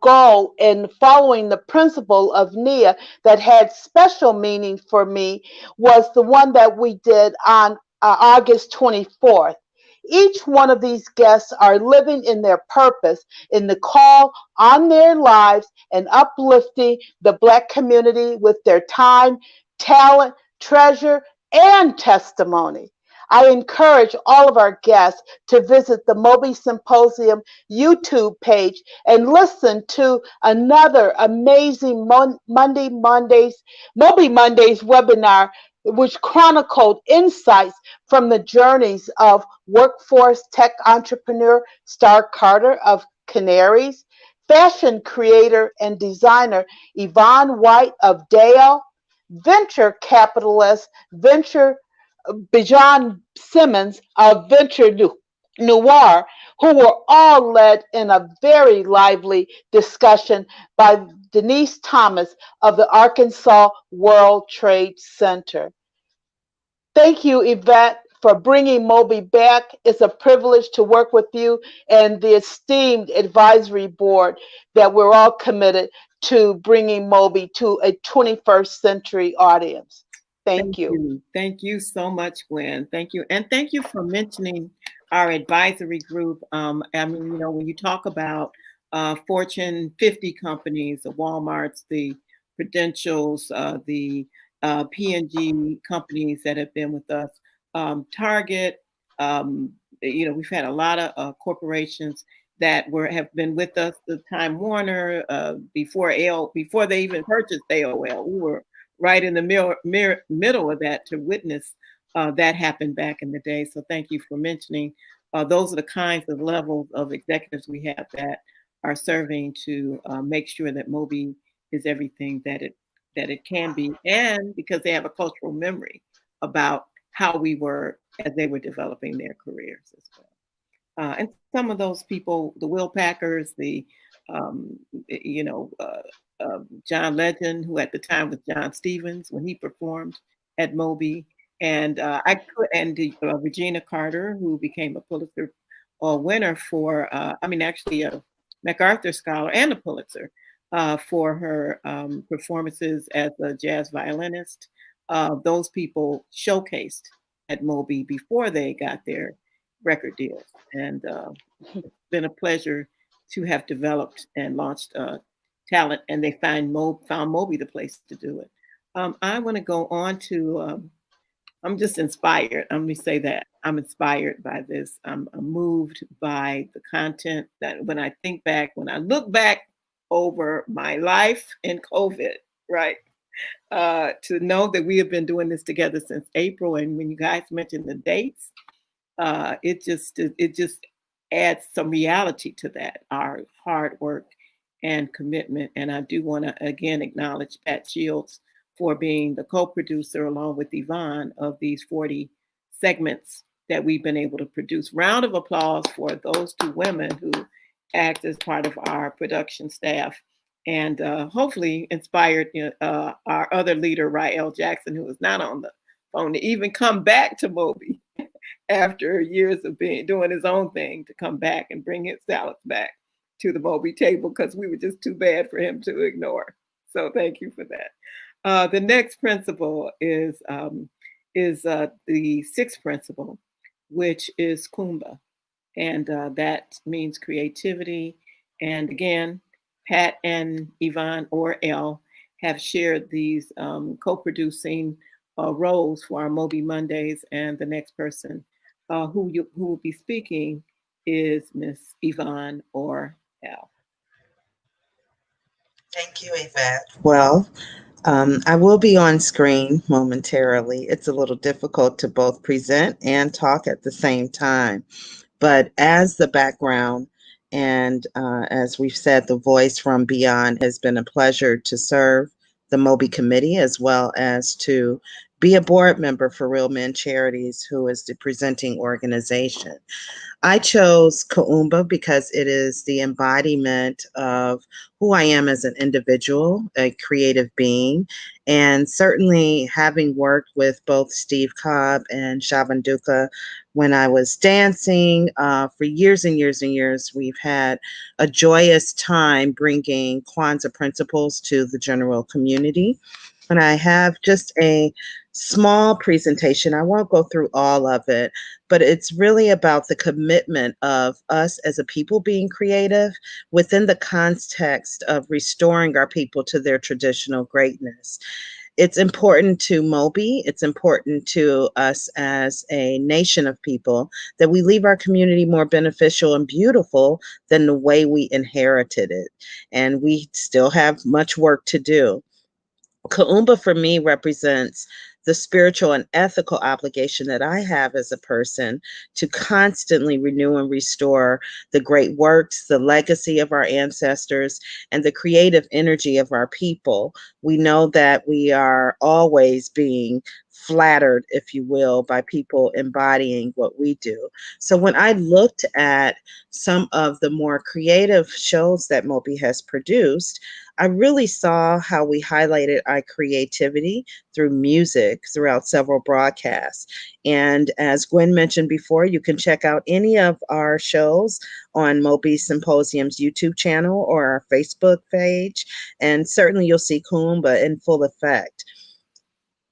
goal in following the principle of NIA that had special meaning for me was the one that we did on August 24th. Each one of these guests are living in their purpose, in the call on their lives, and uplifting the Black community with their time, talent, treasure, and testimony. I encourage all of our guests to visit the MOBE Symposium YouTube page and listen to another amazing MOBE Mondays webinar, which chronicled insights from the journeys of workforce tech entrepreneur Star Carter of Canaries, fashion creator and designer Yvonne White of Dale, venture capitalist Bijan Simmons of Venture Noir, who were all led in a very lively discussion by Denise Thomas of the Arkansas World Trade Center. Thank you, Yvette, for bringing MOBE back. It's a privilege to work with you and the esteemed advisory board that we're all committed to bringing MOBE to a 21st century audience. Thank you. Thank you so much, Gwen. Thank you. And thank you for mentioning our advisory group. I mean, when you talk about Fortune 50 companies, the Walmarts, the Prudentials, the P&G companies that have been with us, Target, we've had a lot of corporations that have been with us. The Time Warner before they even purchased AOL, we were right in the middle of that to witness that happen back in the day. So thank you for mentioning. Those are the kinds of levels of executives we have that are serving to make sure that MOBE is everything that it can be, and because they have a cultural memory about how we were as they were developing their careers as well. And some of those people, the Will Packers, John Legend, who at the time was John Stevens when he performed at MOBE, and Regina Carter, who became a Pulitzer winner for, actually a MacArthur Scholar and a Pulitzer for her performances as a jazz violinist. Those people showcased at MOBE before they got their record deals. And it's been a pleasure to have developed and launched talent, and they found MOBE the place to do it. I want to go on to, I'm just inspired. Let me say that. I'm inspired by this. I'm moved by the content that when I look back over my life in COVID, right? To know that we have been doing this together since April. And when you guys mentioned the dates, it just adds some reality to that, our hard work and commitment. And I do want to again acknowledge Pat Shields for being the co-producer along with Yvonne of these 40 segments that we've been able to produce. Round of applause for those two women who act as part of our production staff and hopefully inspired our other leader, Rael Jackson, who is not on the phone, to even come back to MOBE after years of doing his own thing, to come back and bring his salads back to the MOBE table because we were just too bad for him to ignore. So thank you for that. The next principle is the sixth principle, which is Kumba. And that means creativity. And again, Pat and Yvonne or Elle have shared these co-producing roles for our MOBE Mondays. And the next person who will be speaking is Miss Yvonne or Elle. Thank you, Yvette. Well, I will be on screen momentarily. It's a little difficult to both present and talk at the same time. But as the background and as we've said, the voice from beyond, has been a pleasure to serve the MOBE committee as well as to be a board member for Real Men Charities, who is the presenting organization. I chose Kuumba because it is the embodiment of who I am as an individual, a creative being, and certainly having worked with both Steve Cobb and Shabanduka when I was dancing for years and years and years. We've had a joyous time bringing Kwanzaa principles to the general community. And I have just a small presentation. I won't go through all of it, but it's really about the commitment of us as a people being creative within the context of restoring our people to their traditional greatness. It's important to MOBE, it's important to us as a nation of people that we leave our community more beneficial and beautiful than the way we inherited it. And we still have much work to do. Kuumba for me represents the spiritual and ethical obligation that I have as a person to constantly renew and restore the great works, the legacy of our ancestors, and the creative energy of our people. We know that we are always being flattered, if you will, by people embodying what we do. So when I looked at some of the more creative shows that MOBE has produced, I really saw how we highlighted our creativity through music throughout several broadcasts. And as Gwen mentioned before, you can check out any of our shows on MOBE Symposium's YouTube channel or our Facebook page. And certainly you'll see Kuumba in full effect.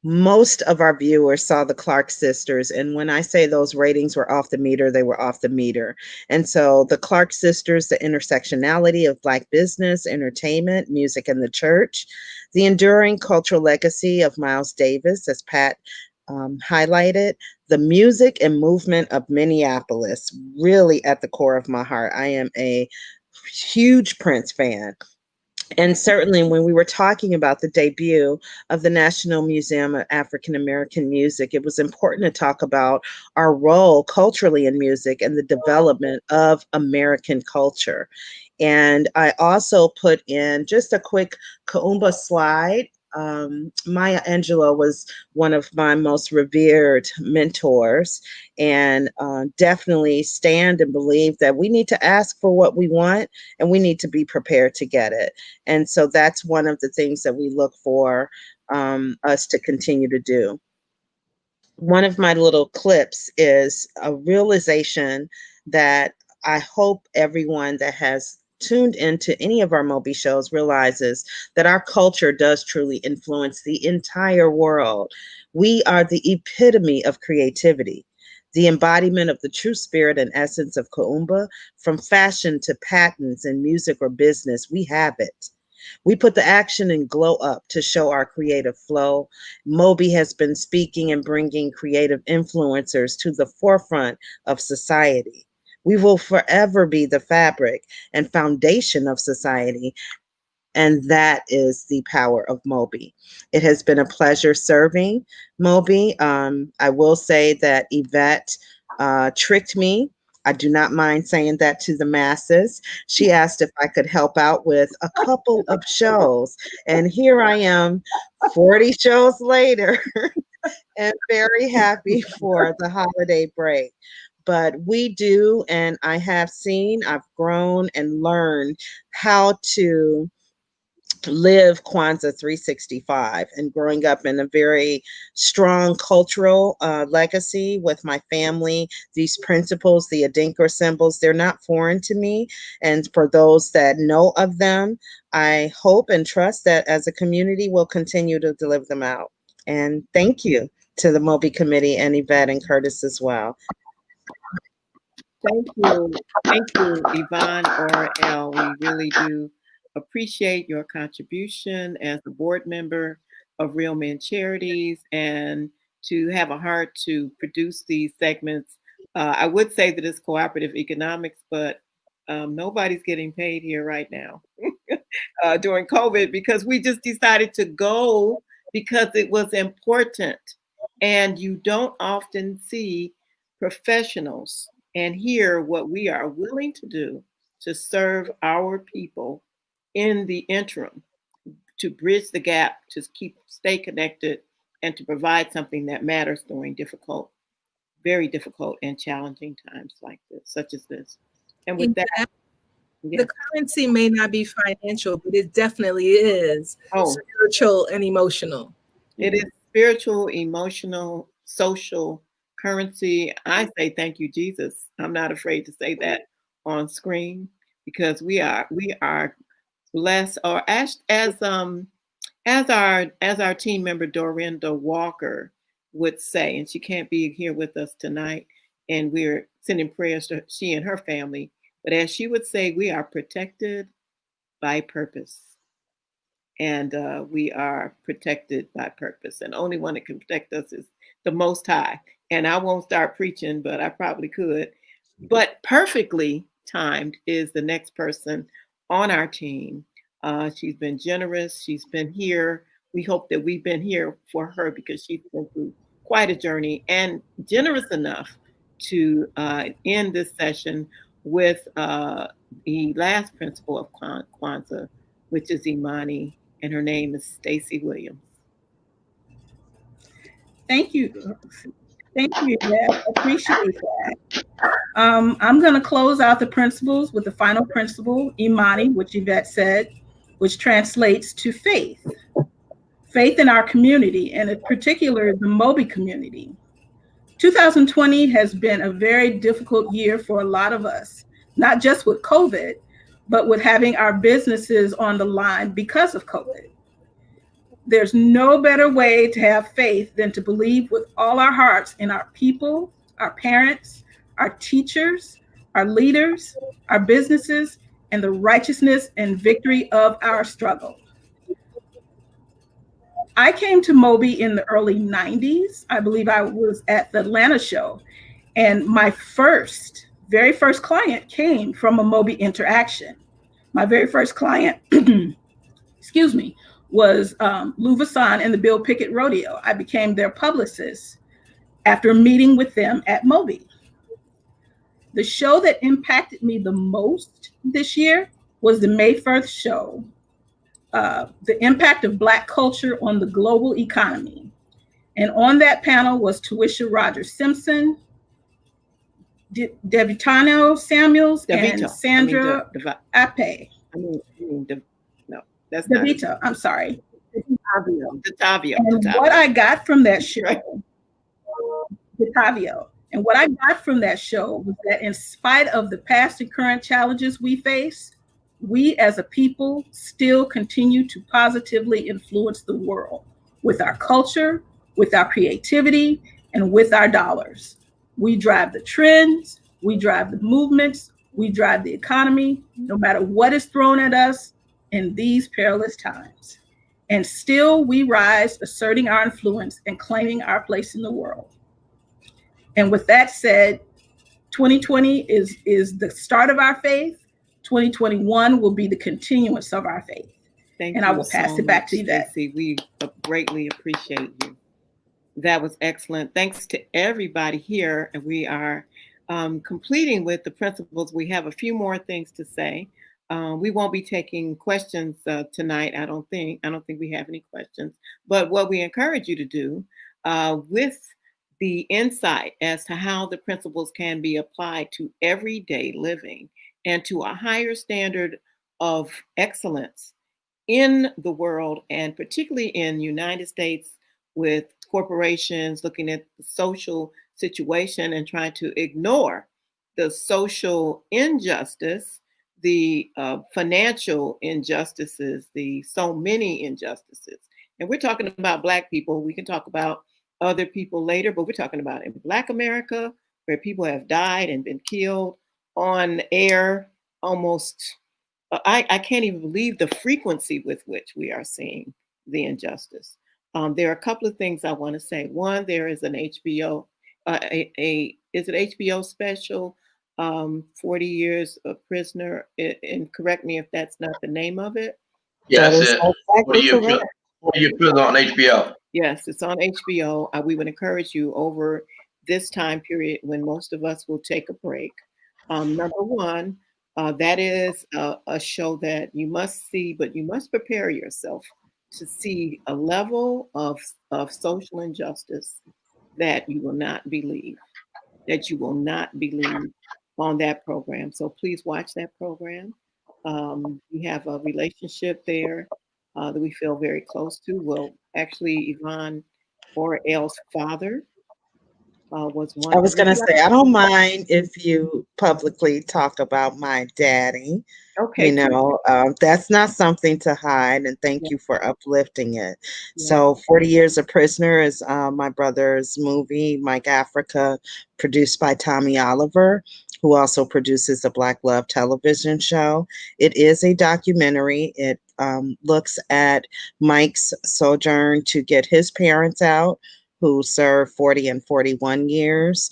Most of our viewers saw the Clark sisters. And when I say those ratings were off the meter, they were off the meter. And so the Clark sisters, the intersectionality of Black business, entertainment, music, and the church, the enduring cultural legacy of Miles Davis, as Pat highlighted, the music and movement of Minneapolis, really at the core of my heart. I am a huge Prince fan. And certainly when we were talking about the debut of the National Museum of African American Music, it was important to talk about our role culturally in music and the development of American culture. And I also put in just a quick Kaumba slide. Maya Angelou was one of my most revered mentors, and definitely stand and believe that we need to ask for what we want and we need to be prepared to get it. And so that's one of the things that we look for us to continue to do. One of my little clips is a realization that I hope everyone that has tuned into any of our MOBE shows realizes that our culture does truly influence the entire world. We are the epitome of creativity, the embodiment of the true spirit and essence of Kaumba. From fashion to patents and music or business, we have it. We put the action and glow up to show our creative flow. MOBE has been speaking and bringing creative influencers to the forefront of society. We will forever be the fabric and foundation of society, and that is the power of MOBE. It has been a pleasure serving MOBE. I will say that Yvette tricked me. I do not mind saying that to the masses. She asked if I could help out with a couple of shows. And here I am, 40 shows later, and very happy for the holiday break. But we do, and I have seen, I've grown and learned how to live Kwanzaa 365, and growing up in a very strong cultural legacy with my family. These principles, the Adinkra symbols, they're not foreign to me. And for those that know of them, I hope and trust that as a community we'll continue to deliver them out. And thank you to the MOBE committee and Yvette and Curtis as well. Thank you. Thank you, Yvonne or Elle. We really do appreciate your contribution as a board member of Real Men Charities, and to have a heart to produce these segments. I would say that it's cooperative economics, but nobody's getting paid here right now during COVID, because we just decided to go because it was important. And you don't often see professionals and hear what we are willing to do to serve our people in the interim, to bridge the gap, to stay connected, and to provide something that matters during difficult, very difficult and challenging times like this, such as this. And with that, yeah. The currency may not be financial, but it definitely is spiritual and emotional. It is spiritual, emotional, social currency. I say thank you, Jesus. I'm not afraid to say that on screen, because we are blessed. Or as our team member Dorinda Walker would say, and she can't be here with us tonight, and we're sending prayers to she and her family. But as she would say, we are protected by purpose. And we are protected by purpose. And the only one that can protect us is the Most High. And I won't start preaching, but I probably could. But perfectly timed is the next person on our team. She's been generous. She's been here. We hope that we've been here for her, because she's been through quite a journey, and generous enough to end this session with the last principle of Kwanzaa, which is Imani, and her name is Stacy Williams. Thank you. Thank you, Deb. Appreciate that. I'm going to close out the principles with the final principle, Imani, which Yvette said, which translates to faith. Faith in our community, and in particular, the MOBE community. 2020 has been a very difficult year for a lot of us, not just with COVID, but with having our businesses on the line because of COVID. There's no better way to have faith than to believe with all our hearts in our people, our parents, our teachers, our leaders, our businesses, and the righteousness and victory of our struggle. I came to MOBE in the early 90s. I believe I was at the Atlanta show. And my very first client came from a MOBE interaction. My very first client, excuse me, was Lou Vasson and the Bill Pickett Rodeo. I became their publicist after meeting with them at MOBE. The show that impacted me the most this year was the May 1st show, The Impact of Black Culture on the Global Economy. And on that panel was Tawisha Rogers Simpson, Devitano Samuels, and Sandra Ape. No, that's Devita, I'm sorry. Detavio. And what I got from that show, Detavio, and what I got from that show was that in spite of the past and current challenges we face, we as a people still continue to positively influence the world with our culture, with our creativity, and with our dollars. We drive the trends, we drive the movements, we drive the economy, no matter what is thrown at us in these perilous times. And still we rise, asserting our influence and claiming our place in the world. And with that said, 2020 is the start of our faith. 2021 will be the continuance of our faith. Thank and you I will pass so it back much, to Yvette. Stacey. We greatly appreciate you. That was excellent. Thanks to everybody here. And we are completing with the principles. We have a few more things to say. We won't be taking questions tonight. I don't think we have any questions. But what we encourage you to do with the insight as to how the principles can be applied to everyday living and to a higher standard of excellence in the world, and particularly in the United States, with corporations looking at the social situation and trying to ignore the social injustice, the financial injustices, the so many injustices. And we're talking about Black people. We can talk about other people later, but we're talking about in Black America, where people have died and been killed on air almost. I can't even believe the frequency with which we are seeing the injustice. There are a couple of things I want to say. One, there is an HBO, is it HBO special, 40 Years a Prisoner, and correct me if that's not the name of it. Yes, it. 40 Year Prisoner on HBO. Yes, it's on HBO. We would encourage you over this time period when most of us will take a break. Number one, that is a show that you must see, but you must prepare yourself to see a level of social injustice that you will not believe, on that program. So please watch that program. We have a relationship there that we feel very close to. Well, actually, Yvonne Orel's father was one. I was going to say, I don't mind if you publicly talk about my daddy. Okay. You know, that's not something to hide, and thank you for uplifting it. Yeah. So 40 Years a Prisoner is my brother's movie, Mike Africa, produced by Tommy Oliver, who also produces a Black Love television show. It is a documentary. It looks at Mike's sojourn to get his parents out, who served 40 and 41 years,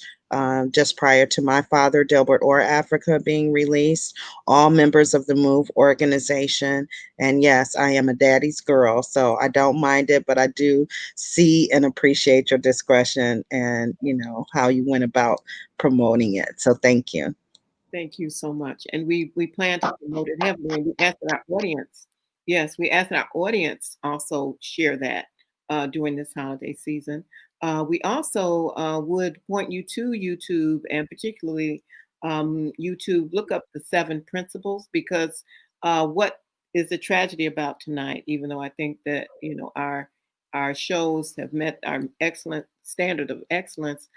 just prior to my father, Delbert Orr Africa, being released, all members of the MOVE organization. And yes, I am a daddy's girl, so I don't mind it, but I do see and appreciate your discretion and, you know, how you went about promoting it. So thank you. Thank you so much. And we plan to promote it heavily. And we ask that our audience, yes, we ask that our audience also share that during this holiday season. We also would point you to YouTube, and particularly YouTube, look up the 7 principles, because what is the tragedy about tonight, even though I think that, you know, our shows have met our excellent standard of excellence,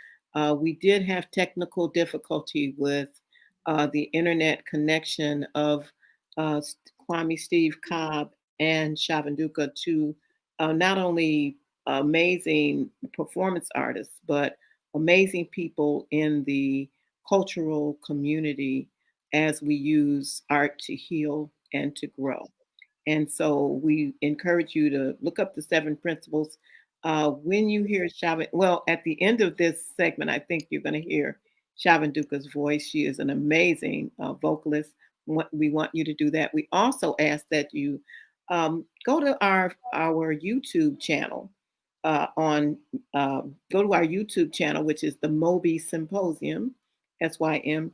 we did have technical difficulty with the internet connection of Kwame Steve Cobb and Shavanduka, to not only amazing performance artists, but amazing people in the cultural community as we use art to heal and to grow. And so we encourage you to look up the 7 principles. When you hear Shavan, well, at the end of this segment, I think you're going to hear Shavanduka's voice. She is an amazing vocalist. We want you to do that. We also ask that you go to our YouTube channel. Go to our YouTube channel, which is the MOBE Symposium, SYMPOSIUM,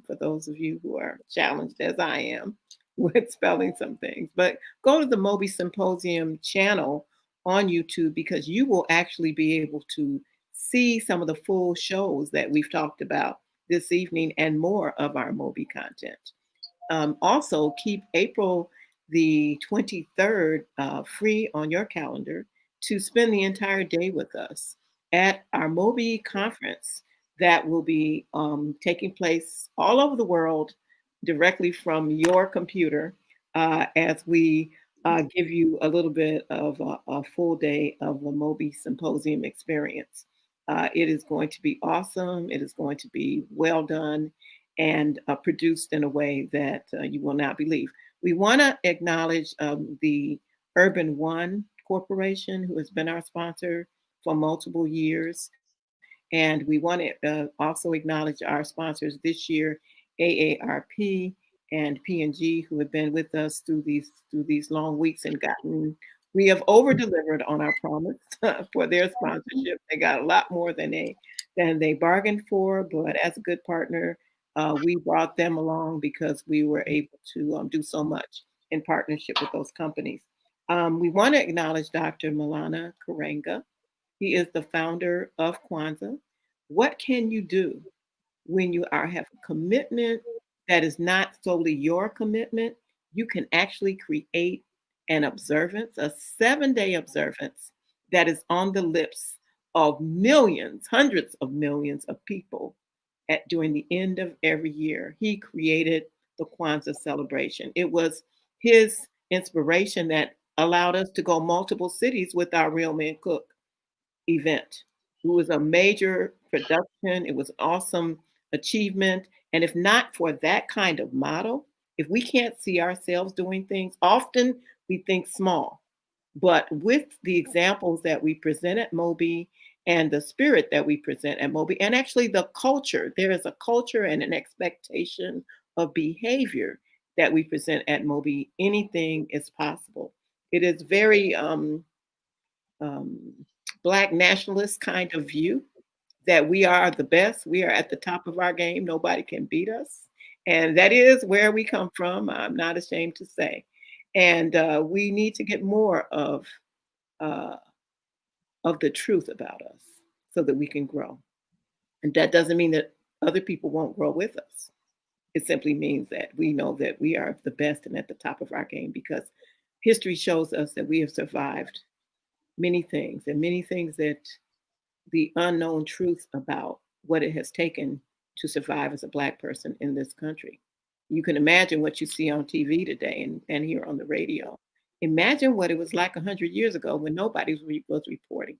for those of you who are challenged as I am with spelling some things. But go to the MOBE Symposium channel on YouTube, because you will actually be able to see some of the full shows that we've talked about this evening and more of our MOBE content. Also, keep April the 23rd free on your calendar to spend the entire day with us at our MOBE conference that will be taking place all over the world directly from your computer as we give you a little bit of a full day of the MOBE Symposium experience. It is going to be awesome. It is going to be well done and produced in a way that you will not believe. We want to acknowledge the Urban One Corporation, who has been our sponsor for multiple years. And we want to also acknowledge our sponsors this year, AARP and P&G, who have been with us through these long weeks and we have over-delivered on our promise for their sponsorship. They got a lot more than they bargained for, but as a good partner, we brought them along because we were able to do so much in partnership with those companies. We want to acknowledge Dr. Malana Karenga. He is the founder of Kwanzaa. What can you do when you have a commitment that is not solely your commitment? You can actually create an observance, a 7-day observance that is on the lips of millions, hundreds of millions of people during the end of every year. He created the Kwanzaa celebration. It was his inspiration that allowed us to go multiple cities with our Real Men Cook event. It was a major production. It was an awesome achievement. And if not for that kind of model, if we can't see ourselves doing things, often we think small. But with the examples that we present at MOBE and the spirit that we present at MOBE, and actually the culture, there is a culture and an expectation of behavior that we present at MOBE. Anything is possible. It is very Black nationalist kind of view that we are the best. We are at the top of our game. Nobody can beat us. And that is where we come from. I'm not ashamed to say. And we need to get more of the truth about us so that we can grow. And that doesn't mean that other people won't grow with us. It simply means that we know that we are the best and at the top of our game, because history shows us that we have survived many things, and many things that the unknown truth about what it has taken to survive as a Black person in this country. You can imagine what you see on TV today and hear on the radio. Imagine what it was like 100 years ago when nobody was reporting.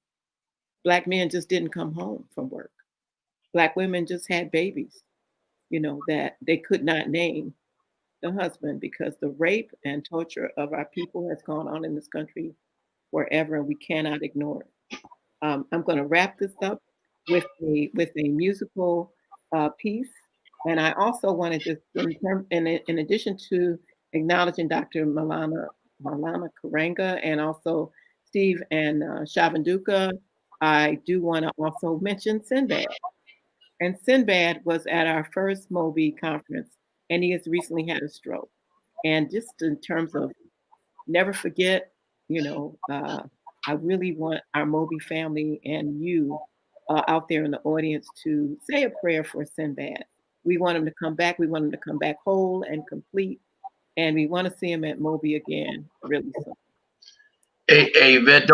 Black men just didn't come home from work. Black women just had babies, that they could not name the husband, because the rape and torture of our people has gone on in this country forever, and we cannot ignore it. I'm going to wrap this up with a musical piece. And I also want to just, in addition to acknowledging Dr. Malana Karenga and also Steve and Shavanduka, I do want to also mention Sinbad. And Sinbad was at our first MOBE conference, and he has recently had a stroke. And just in terms of never forget, I really want our MOBE family and you out there in the audience to say a prayer for Sinbad. We want him to come back. We want him to come back whole and complete. And we want to see him at MOBE again really soon. Hey, Yvette,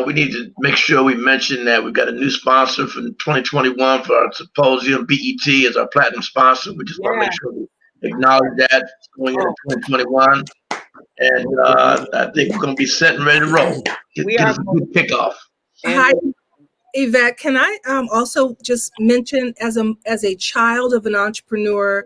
we need to make sure we mention that we've got a new sponsor for 2021 for our symposium. BET is our platinum sponsor. We just want to make sure we acknowledge that going into 2021. And I think we're going to be set and ready to roll. Get us a good kickoff. Hi, Yvette. Can I also just mention, as a child of an entrepreneur,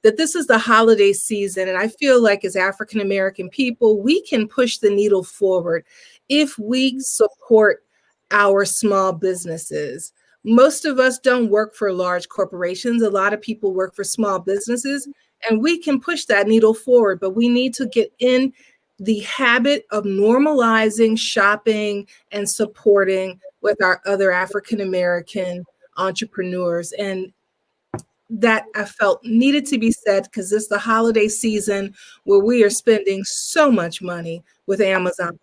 that this is the holiday season. And I feel like as African American people, we can push the needle forward if we support our small businesses. Most of us don't work for large corporations. A lot of people work for small businesses, and we can push that needle forward, but we need to get in the habit of normalizing shopping and supporting with our other African American entrepreneurs. And that I felt needed to be said because it's the holiday season where we are spending so much money with Amazon.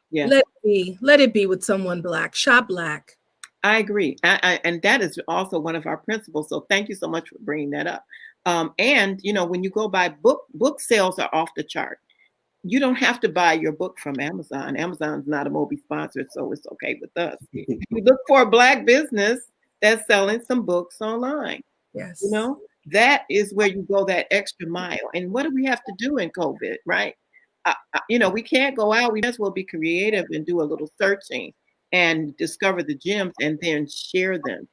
Yeah. Let it be with someone Black. Shop Black. I agree. And that is also one of our principles. So thank you so much for bringing that up. And, you know, when you go buy book sales are off the chart. You don't have to buy your book from Amazon. Amazon's not a MOBE sponsor, so it's okay with us. If you look for a Black business that's selling some books online, yes, you know, that is where you go that extra mile. And what do we have to do in COVID, right? You know, we can't go out. We might as well be creative and do a little searching and discover the gems and then share them.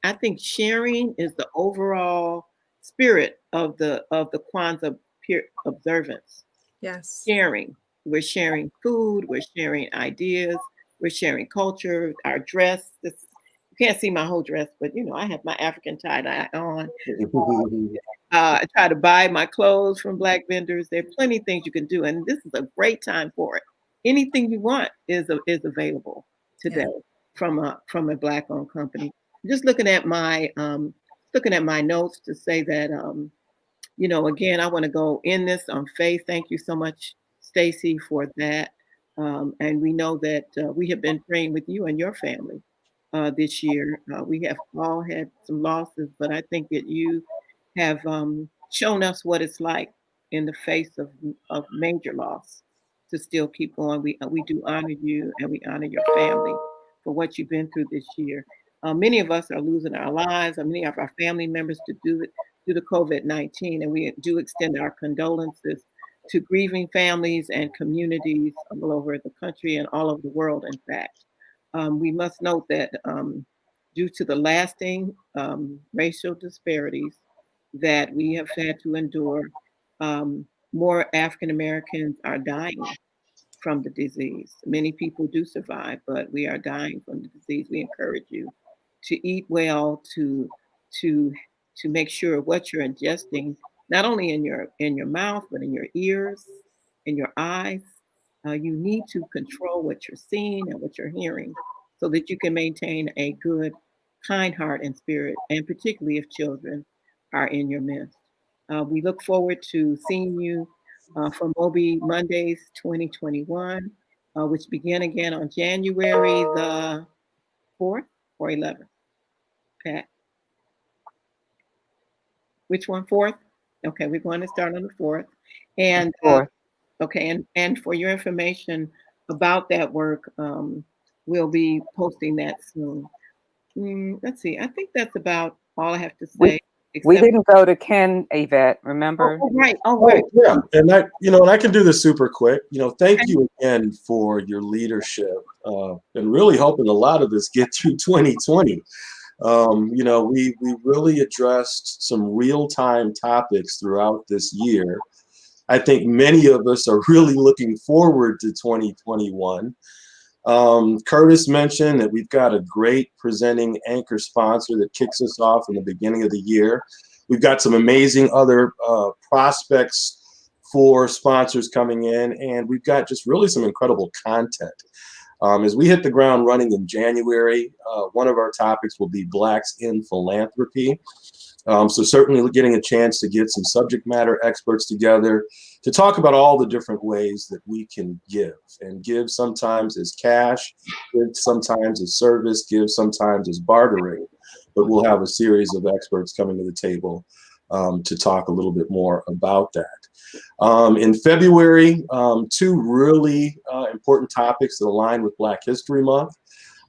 I think sharing is the overall spirit of the Kwanzaa observance. Yes. Sharing. We're sharing food. We're sharing ideas. We're sharing culture. Our dress. You can't see my whole dress, but you know, I have my African tie-dye on. I try to buy my clothes from Black vendors. There are plenty of things you can do, and this is a great time for it. Anything you want is available today from a Black-owned company. Just looking at my notes to say that. You know, again, I want to go in this on faith. Thank you so much, Stacy, for that. And we know that we have been praying with you and your family this year. We have all had some losses, but I think that you have shown us what it's like in the face of major loss to still keep going. We do honor you and we honor your family for what you've been through this year. Many of us are losing our lives, and many of our family members due to COVID-19, and we do extend our condolences to grieving families and communities all over the country and all over the world, in fact. We must note that due to the lasting racial disparities that we have had to endure, more African Americans are dying from the disease. Many people do survive, but we are dying from the disease. We encourage you to eat well, to make sure what you're ingesting, not only in your mouth, but in your ears, in your eyes. You need to control what you're seeing and what you're hearing so that you can maintain a good, kind heart and spirit, and particularly if children are in your midst. We look forward to seeing you for MOBE Mondays 2021, which begin again on January the 4th or 11th. Pat? Which one? 4th? Okay, we're going to start on the 4th. And okay, and for your information about that work, we'll be posting that soon. Let's see. I think that's about all I have to say. We didn't go to Ken, Yvette, remember? Oh, right. Oh, right. Yeah, and I can do this super quick. Thank you again for your leadership and really helping a lot of us get through 2020. We really addressed some real-time topics throughout this year. I think many of us are really looking forward to 2021. Curtis mentioned that we've got a great presenting anchor sponsor that kicks us off in the beginning of the year. We've got some amazing other prospects for sponsors coming in, and we've got just really some incredible content. As we hit the ground running in January, one of our topics will be Blacks in Philanthropy. So certainly getting a chance to get some subject matter experts together to talk about all the different ways that we can give sometimes as cash, give sometimes as service, give sometimes as bartering. But we'll have a series of experts coming to the table to talk a little bit more about that. In February, two really important topics that align with Black History Month.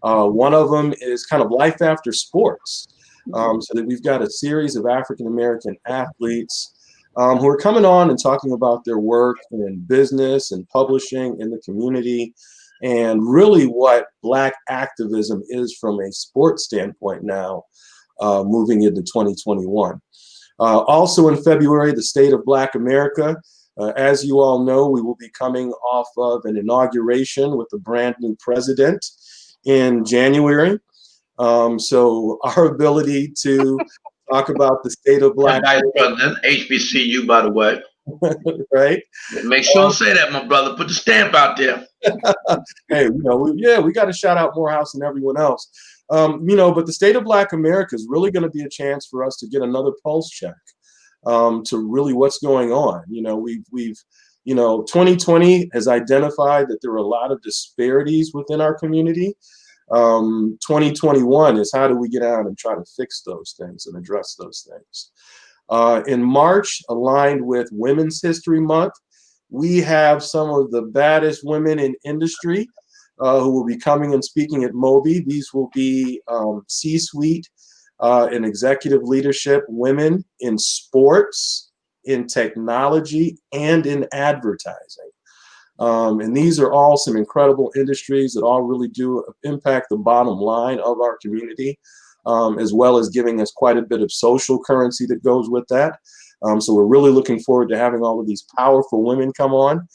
One of them is kind of life after sports. So that we've got a series of African-American athletes who are coming on and talking about their work in business and publishing in the community and really what Black activism is from a sports standpoint now moving into 2021. Also in February, the State of Black America. As you all know, we will be coming off of an inauguration with a brand new president in January. So our ability to talk about the state of Black Vice President, HBCU, by the way. Right? Make sure to say that, my brother. Put the stamp out there. Hey, we got to shout out Morehouse and everyone else. But the state of Black America is really going to be a chance for us to get another pulse check to really what's going on. We've 2020 has identified that there are a lot of disparities within our community. 2021 is how do we get out and try to fix those things and address those things. In March, aligned with Women's History Month, we have some of the baddest women in industry who will be coming and speaking at MOBE. These will be C-suite and executive leadership women in sports, in technology, and in advertising. And these are all some incredible industries that all really do impact the bottom line of our community, as well as giving us quite a bit of social currency that goes with that. So we're really looking forward to having all of these powerful women come on.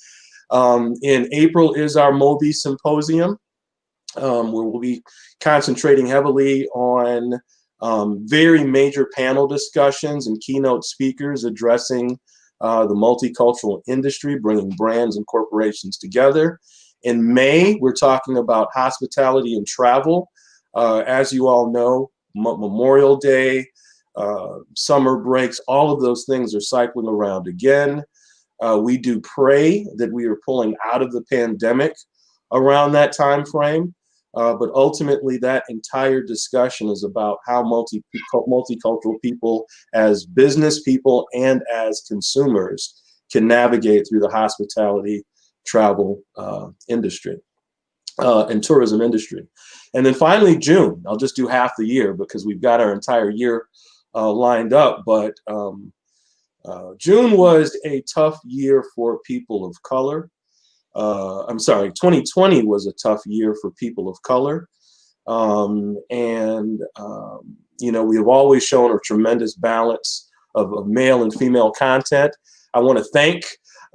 In April is our MOBE Symposium, where we'll be concentrating heavily on very major panel discussions and keynote speakers addressing the multicultural industry, bringing brands and corporations together. In May, we're talking about hospitality and travel. As you all know, Memorial Day, summer breaks, all of those things are cycling around again. We do pray that we are pulling out of the pandemic around that time frame. But ultimately, that entire discussion is about how multicultural people, as business people and as consumers, can navigate through the hospitality, travel industry and tourism industry. And then finally, June. I'll just do half the year because we've got our entire year lined up. But June was a tough year for people of color. 2020 was a tough year for people of color. We have always shown a tremendous balance of male and female content. I want to thank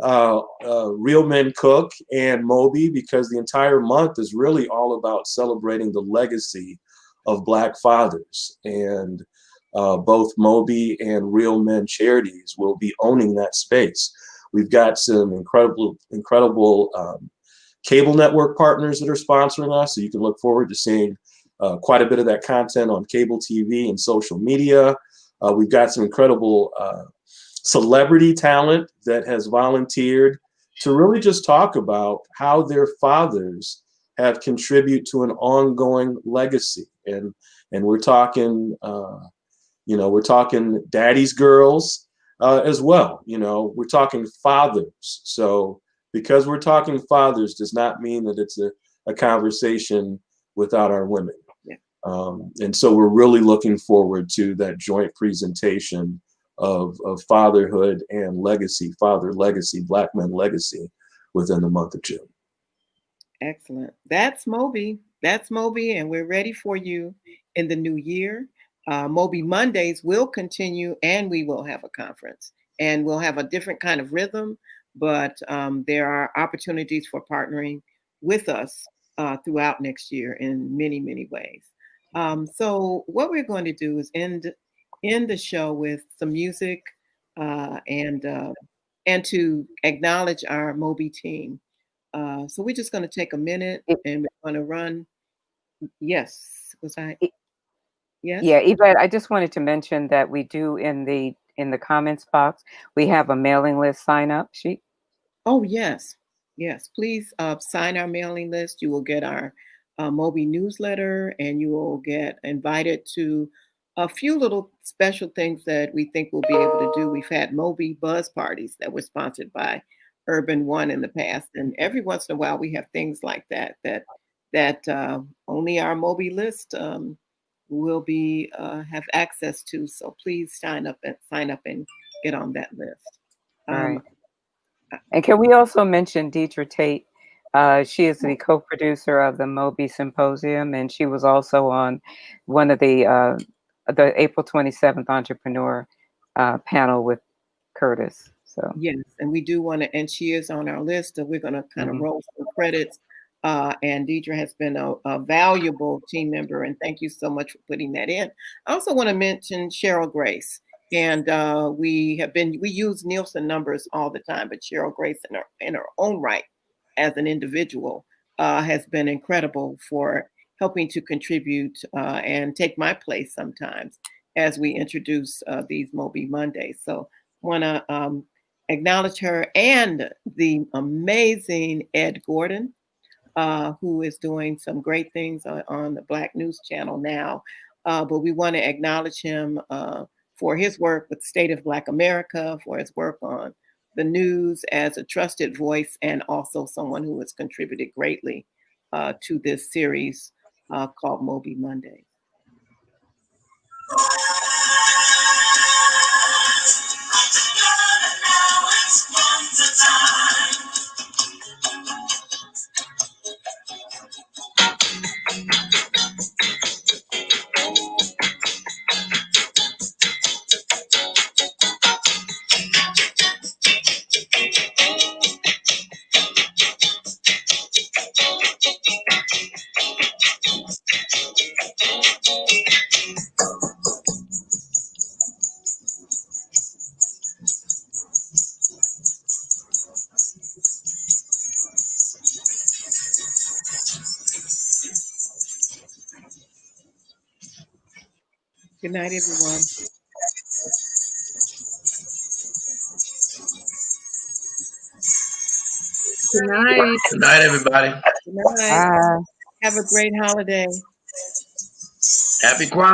Real Men Cook and MOBE because the entire month is really all about celebrating the legacy of Black fathers. And both MOBE and Real Men Charities will be owning that space. We've got some incredible cable network partners that are sponsoring us. So you can look forward to seeing quite a bit of that content on cable TV and social media. We've got some incredible celebrity talent that has volunteered to really just talk about how their fathers have contributed to an ongoing legacy. And we're talking, we're talking daddy's girls, as well. We're talking fathers. So because we're talking fathers does not mean that it's a conversation without our women. Yeah. And so we're really looking forward to that joint presentation of fatherhood and legacy, father legacy, Black men legacy within the month of June. Excellent. That's MOBE. That's MOBE, and we're ready for you in the new year. MOBE Mondays will continue, and we will have a conference, and we'll have a different kind of rhythm, but there are opportunities for partnering with us throughout next year in many, many ways. So what we're going to do is end the show with some music and to acknowledge our MOBE team. So we're just going to take a minute and we're going to run. Yes, was I? Yes. Yeah, Yvette, I just wanted to mention that we do in the comments box, we have a mailing list sign up sheet. Oh, yes. Yes. Please sign our mailing list. You will get our MOBE newsletter, and you will get invited to a few little special things that we think we'll be able to do. We've had MOBE buzz parties that were sponsored by Urban One in the past. And every once in a while we have things like that only our MOBE list will be have access to. So please sign up and get on that list. Right. And can we also mention Deidre Tate? She is the co-producer of the MOBE Symposium, and she was also on one of the April 27th Entrepreneur panel with Curtis. So yes, and we do want to, and she is on our list, so we're going to kind of roll some credits. And Deidre has been a valuable team member, and thank you so much for putting that in. I also want to mention Cheryl Grace, and we use Nielsen numbers all the time, but Cheryl Grace in her own right as an individual has been incredible for helping to contribute and take my place sometimes as we introduce these MOBE Mondays. So want to acknowledge her and the amazing Ed Gordon, who is doing some great things on the Black News Channel now. But we want to acknowledge him for his work with the State of Black America, for his work on the news as a trusted voice, and also someone who has contributed greatly to this series called MOBE Mondays. Good night, everyone. Good night. Good night, everybody. Good night. Have a great holiday. Happy Kwanzaa.